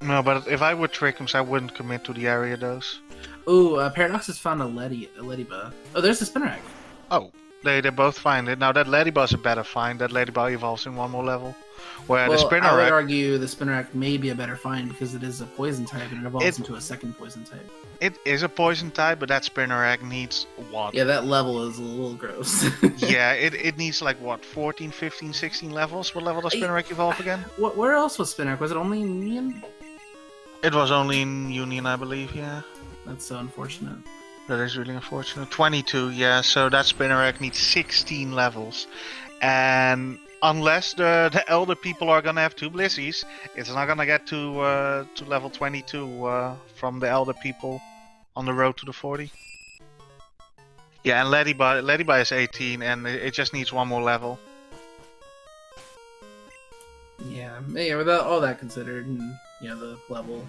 No, but if I were Trickums, I wouldn't commit to the area dose. Ooh, Paradox has found a Ladybug. Oh, there's the Spinnerack. Oh, they both find it. Now that Ladybug's a better find. That Ladybug evolves in one more level. Where Well, the I would Spinnerack... argue the Spinnerack may be a better find because it is a poison type and it evolves into a 2nd poison type. It is a poison type, but that Spinnerack needs what? Yeah, that level is a little gross. Yeah, it needs like what, 14, 15, 16 levels? What level does Spinnerack evolve again? Where else was Spinnerack? Was it only in Union? It was only in Union, I believe, yeah. That's so unfortunate. That is really unfortunate. 22, yeah, so that Spinnerack needs 16 levels. And unless the elder people are gonna have 2 Blizzies, it's not gonna get to level 22 from the elder people on the road to the 40. Yeah, and Ladybug is 18, and it just needs 1 more level. Yeah, without all that considered, and the level.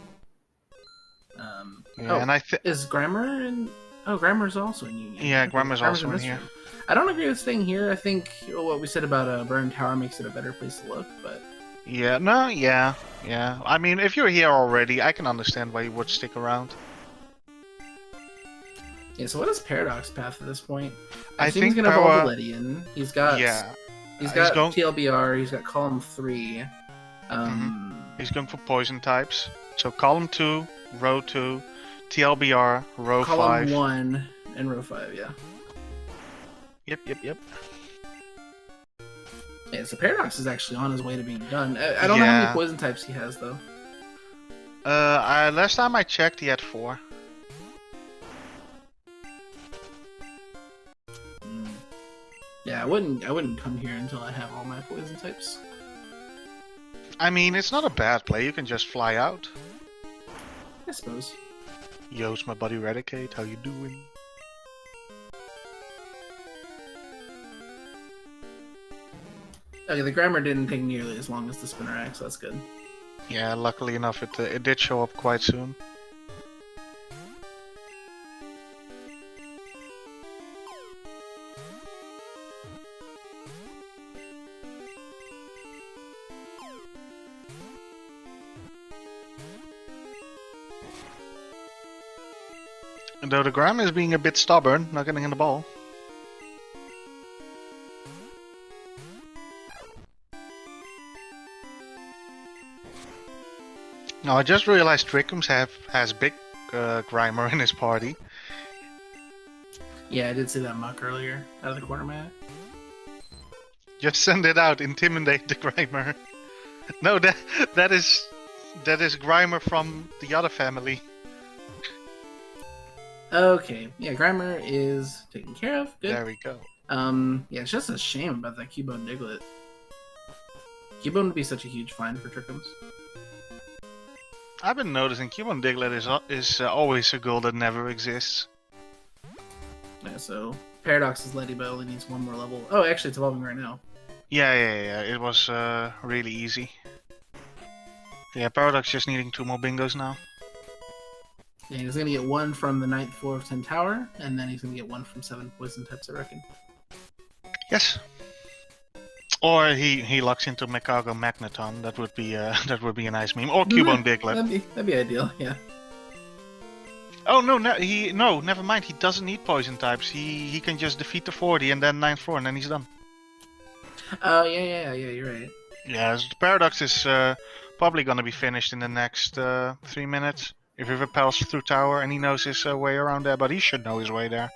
Yeah, and I think is Grammar in? Oh, Grammar's also in Union. yeah, Okay, Grammar's also in this here. room. I don't agree with staying here. I think what we said about Burn Tower makes it a better place to look, but Yeah, no, yeah. I mean, if you're here already, I can understand why you would stick around. yeah. So what is Paradox path at this point? I assume think he's gonna evolve Power- Lydian. He's got He's got going- TLBR. He's got column 3. He's going for poison types. So column 2, row 2, TLBR, row column 5. 1 and row 5. Yeah. Yep. Yeah, so Paradox is actually on his way to being done. I don't know how many Yeah. poison types he has though. Last time I checked, he had 4. Yeah, I wouldn't come here until I have all my poison types. I mean, it's not a bad play. You can just fly out. I suppose. Yo, it's my buddy Redicate. How you doing? Okay, the grammar didn't take nearly as long as the spinner axe, so that's good. Yeah, luckily enough, it did show up quite soon. And though the gram is being a bit stubborn, not getting in the ball. Now I just realized Trikkums has big Grimer in his party. Yeah, I did see that muck earlier out of the corner of my eye. Just send it out, intimidate the Grimer. No, that is Grimer from the other family. Okay, yeah, Grimer is taken care of. Good. There we go. Yeah, it's just a shame about that Cubone Diglett. Cubone would be such a huge find for Trikkums. I've been noticing Cubone Diglett is always a goal that never exists. Yeah, so Paradox's Lady but only needs one more level. Oh, actually, it's evolving right now. Yeah. It was really easy. Yeah, Paradox just needing 2 more bingos now. Yeah, he's gonna get 1 from the 9th floor of 10 Tower, and then he's gonna get 1 from 7 poison types, I reckon. Yes. Or he locks into Mekago Magneton. That would be a nice meme. Or Cubone Diglett. That'd be ideal. Yeah. Oh no, never mind. He doesn't need poison types. He can just defeat the 40 and then 9th floor and then he's done. Oh yeah. You're right. Yeah, the Paradox is probably gonna be finished in the next 3 minutes. If he repels through tower and he knows his way around there, but he should know his way there.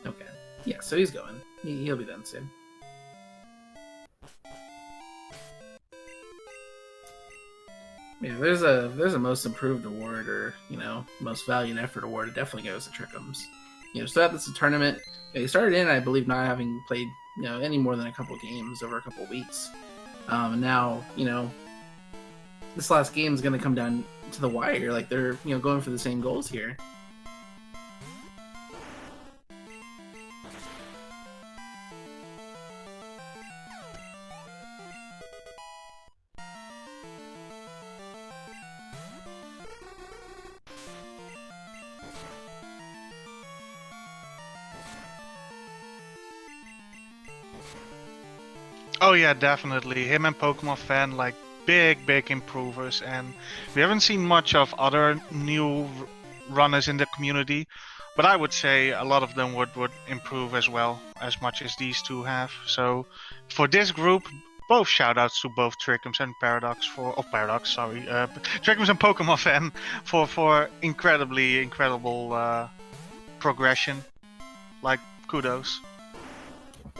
Okay. Yeah, so he's going. He'll be done soon. Yeah, there's a most improved award or, most valiant effort award, it definitely goes to Trikkums. So that this is a tournament. He started in, I believe, not having played, any more than a couple games over a couple weeks. And now, this last game is going to come down to the wire. Like, they're, going for the same goals here. Oh yeah, definitely. Him and Pokemon Fan, like, big improvers, and we haven't seen much of other new runners in the community, but I would say a lot of them would improve as well, as much as these two have. So for this group, both shoutouts to both Trikkums and Paradox Trikkums and Pokemon Fan for incredible progression. Like, kudos.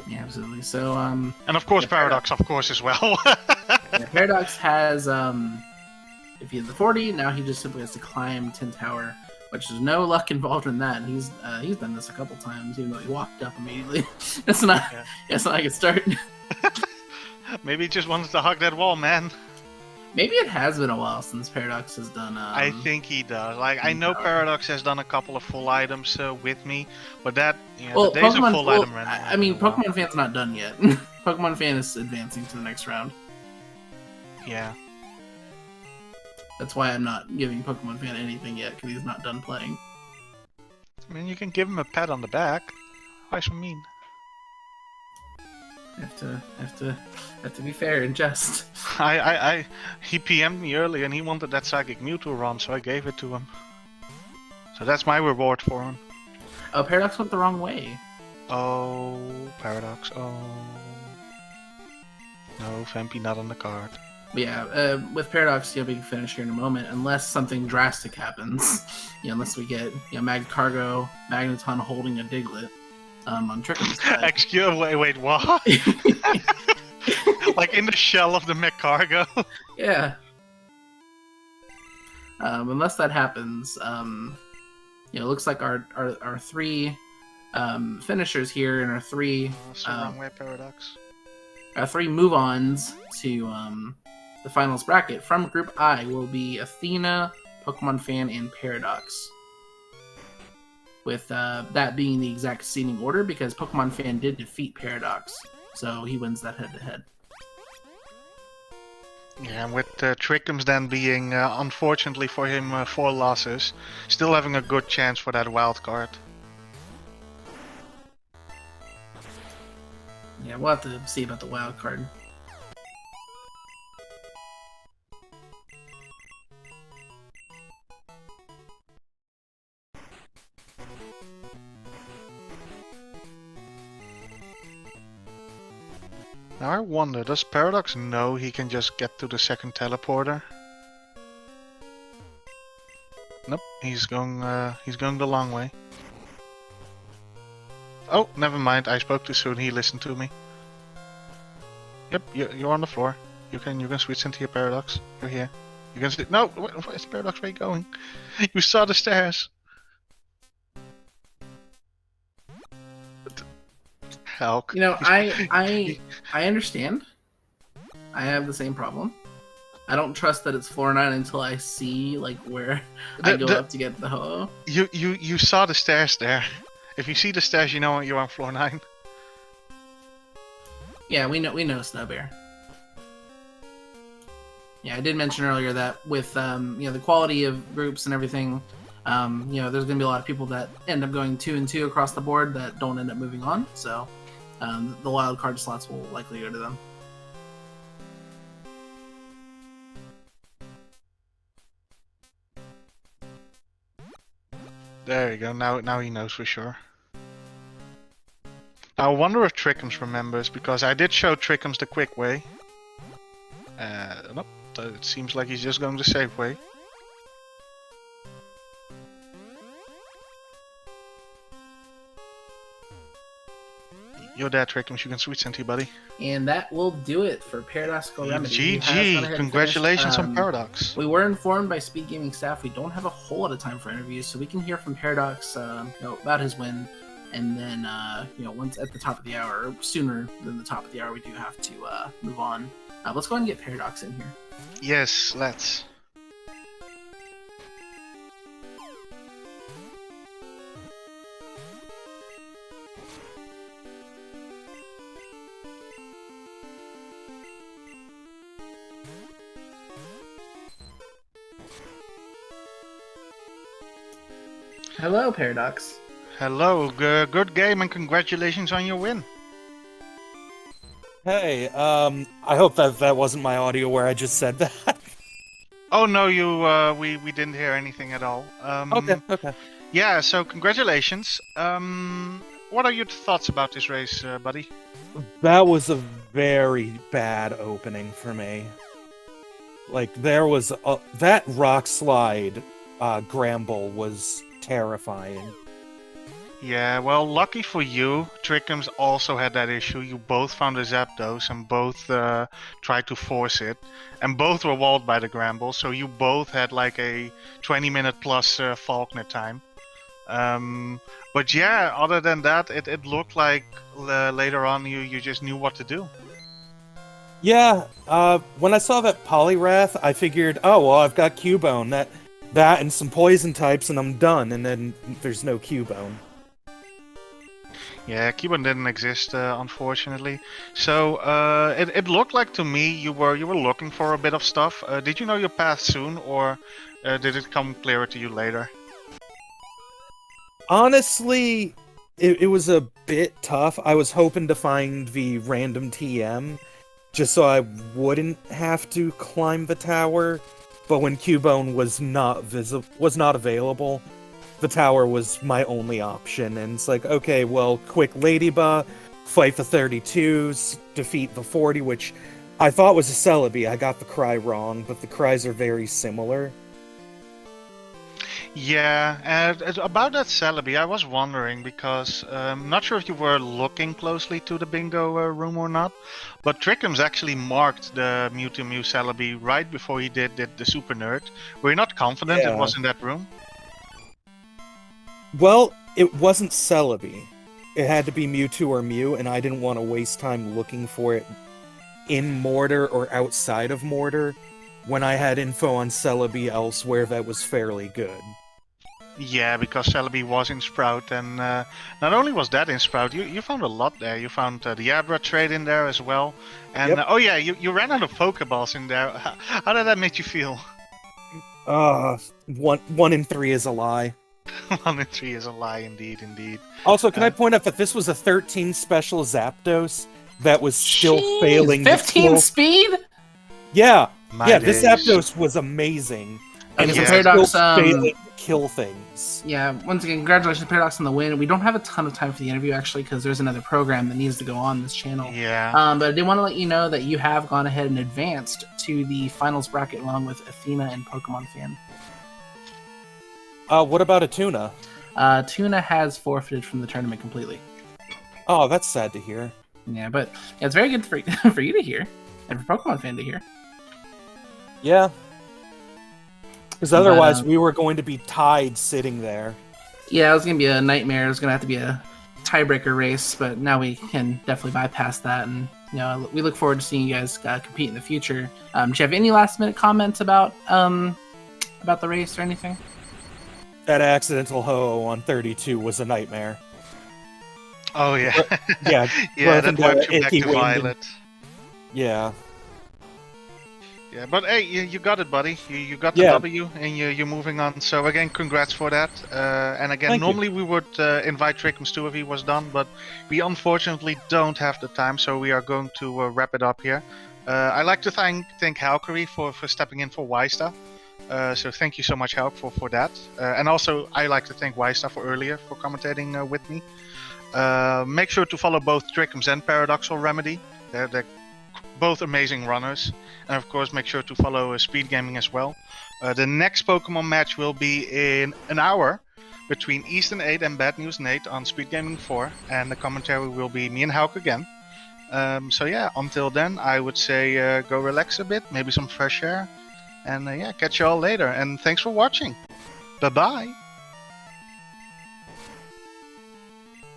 Yeah, absolutely. So, and of course, Paradox, of course, as well. Yeah, Paradox has, if he has the 40, now he just simply has to climb 10 Tower, which there's no luck involved in that. He's done this a couple times, even though he walked up immediately. That's not how I could start. Maybe he just wants to hug that wall, man. Maybe it has been a while since Paradox has done. I think he does. Like, I know Paradox has done a couple of full items with me, but that, the days of full item random. I mean, Pokemon Fan's not done yet. Pokemon Fan is advancing to the next round. Yeah. That's why I'm not giving Pokemon Fan anything yet, because he's not done playing. I mean, you can give him a pat on the back. Why so mean? Have to be fair and just. He PM'd me earlier and he wanted that Psychic Mewtwo ROM, so I gave it to him. So that's my reward for him. Oh, Paradox went the wrong way. Oh, Paradox. Oh. No, Vampy not on the card. But yeah, with Paradox, we can finish here in a moment, unless something drastic happens. Unless we get Mag Cargo, Magneton holding a Diglett on Trikkums. Excuse, wait, what? Like in the shell of the McCargo? Yeah. Unless that happens, it looks like our three finishers here and our three wrong way, Paradox. our three move-ons to the finals bracket from Group I will be Athena, Pokemon Fan, and Paradox. With that being the exact seeding order, because Pokemon Fan did defeat Paradox, so he wins that head-to-head. Yeah, and with Trikkums then being, unfortunately for him, 4 losses, still having a good chance for that wild card. Yeah, we'll have to see about the wild card. Now I wonder, does Paradox know he can just get to the second teleporter? Nope, he's going the long way. Oh, never mind, I spoke too soon, he listened to me. Yep, you're on the floor. You can switch into your Paradox. You're here. You can no, where's Paradox? Where are you going? You saw the stairs. Helk. I understand. I have the same problem. I don't trust that it's floor 9 until I see where I go up to get the ho. You saw the stairs there. If you see the stairs, you know you're on floor 9. Yeah, we know Snow Bear. Yeah, I did mention earlier that with the quality of groups and everything, there's gonna be a lot of people that end up going 2 and 2 across the board that don't end up moving on. So the wild card slots will likely go to them. There you go. Now he knows for sure. I wonder if Trikkums remembers, because I did show Trikkums the quick way. Nope. It seems like he's just going the safe way. You're there, Trikkums. You can switch into, buddy. And that will do it for Paradoxical Remedy. GG! Congratulations on Paradox. We were informed by SpeedGaming staff we don't have a whole lot of time for interviews, so we can hear from Paradox about his win. And then, once at the top of the hour, or sooner than the top of the hour, we do have to move on. Let's go ahead and get Paradox in here. Yes, let's. Hello, Paradox. Hello, good game and congratulations on your win. Hey, I hope that wasn't my audio where I just said that. Oh no, we didn't hear anything at all. Okay. Yeah, so congratulations. What are your thoughts about this race, buddy? That was a very bad opening for me. There was that rock slide Gramble was terrifying. Yeah, well, lucky for you, Trikkums also had that issue. You both found a Zapdos and both tried to force it. And both were walled by the Gramble, so you both had a 20-minute plus Faulkner time. But yeah, other than that, it looked like later on you just knew what to do. Yeah, when I saw that Poliwrath, I figured, oh, well, I've got Cubone. That and some poison types and I'm done, and then there's no Cubone. Yeah, Cubone didn't exist, unfortunately. So it looked like to me you were looking for a bit of stuff. Did you know your path soon, or did it come clearer to you later? Honestly, it was a bit tough. I was hoping to find the random TM, just so I wouldn't have to climb the tower. But when Cubone was not available, the tower was my only option, and it's like, okay, well, quick Ladybug, fight the 32s, defeat the 40, which I thought was a Celebi. I got the cry wrong, but the cries are very similar. Yeah, and about that Celebi, I was wondering because I'm not sure if you were looking closely to the bingo room or not, but Trikkums actually marked the Mewtwo Mew Celebi right before he did the Super Nerd. Were you not confident it Yeah. was in that room? Well, it wasn't Celebi. It had to be Mewtwo or Mew, and I didn't want to waste time looking for it in Mortar or outside of Mortar when I had info on Celebi elsewhere that was fairly good. Yeah, because Celebi was in Sprout, and not only was that in Sprout, you found a lot there. You found the Abra trade in there as well, and Yep. oh yeah, you ran out of Pokeballs in there. How did that make you feel? 1 in 3 is a lie. 1 in 3 is a lie, indeed. Also, can I point out that this was a 13 special Zapdos that was still Jeez, failing the 15 12 speed? Yeah, My this days. Zapdos was amazing. And Okay, it so was Paradox, still failing to kill things. Yeah, once again, congratulations, Paradox, on the win. We don't have a ton of time for the interview, actually, because there's another program that needs to go on this channel. Yeah. But I did want to let you know that you have gone ahead and advanced to the finals bracket along with Athena and Pokemon Fan. What about a Tuna? Tuna has forfeited from the tournament completely. Oh, that's sad to hear. Yeah, but yeah, it's very good for, for you to hear, and for Pokemon Fan to hear. Yeah. Because otherwise we were going to be tied sitting there. Yeah, it was going to be a nightmare. It was going to have to be a tiebreaker race, but now we can definitely bypass that, and we look forward to seeing you guys compete in the future. Do you have any last-minute comments about the race or anything? That accidental Ho-Oh on 32 was a nightmare. Oh yeah. Yeah, Yeah, growth that into wiped you back icky to wind Violet. Yeah. Yeah, but hey, you got it, buddy. You got the Yeah. W, and you're moving on. So again, congrats for that. And again, Thank you. normally we would invite Trikkums too if he was done, but we unfortunately don't have the time, so we are going to wrap it up here. I'd like to thank Halkery for stepping in for Wysta. So thank you so much, Halk, for that. And also, I like to thank Wysta for earlier for commentating with me. Make sure to follow both Trikkums and Paradoxical Remedy. They're both amazing runners. And of course, make sure to follow SpeedGaming as well. The next Pokemon match will be in an hour between Eastern 8 and Bad News Nate on SpeedGaming 4. And the commentary will be me and Halk again. So yeah, until then, I would say go relax a bit, maybe some fresh air. And yeah, catch you all later. And thanks for watching. Bye-bye.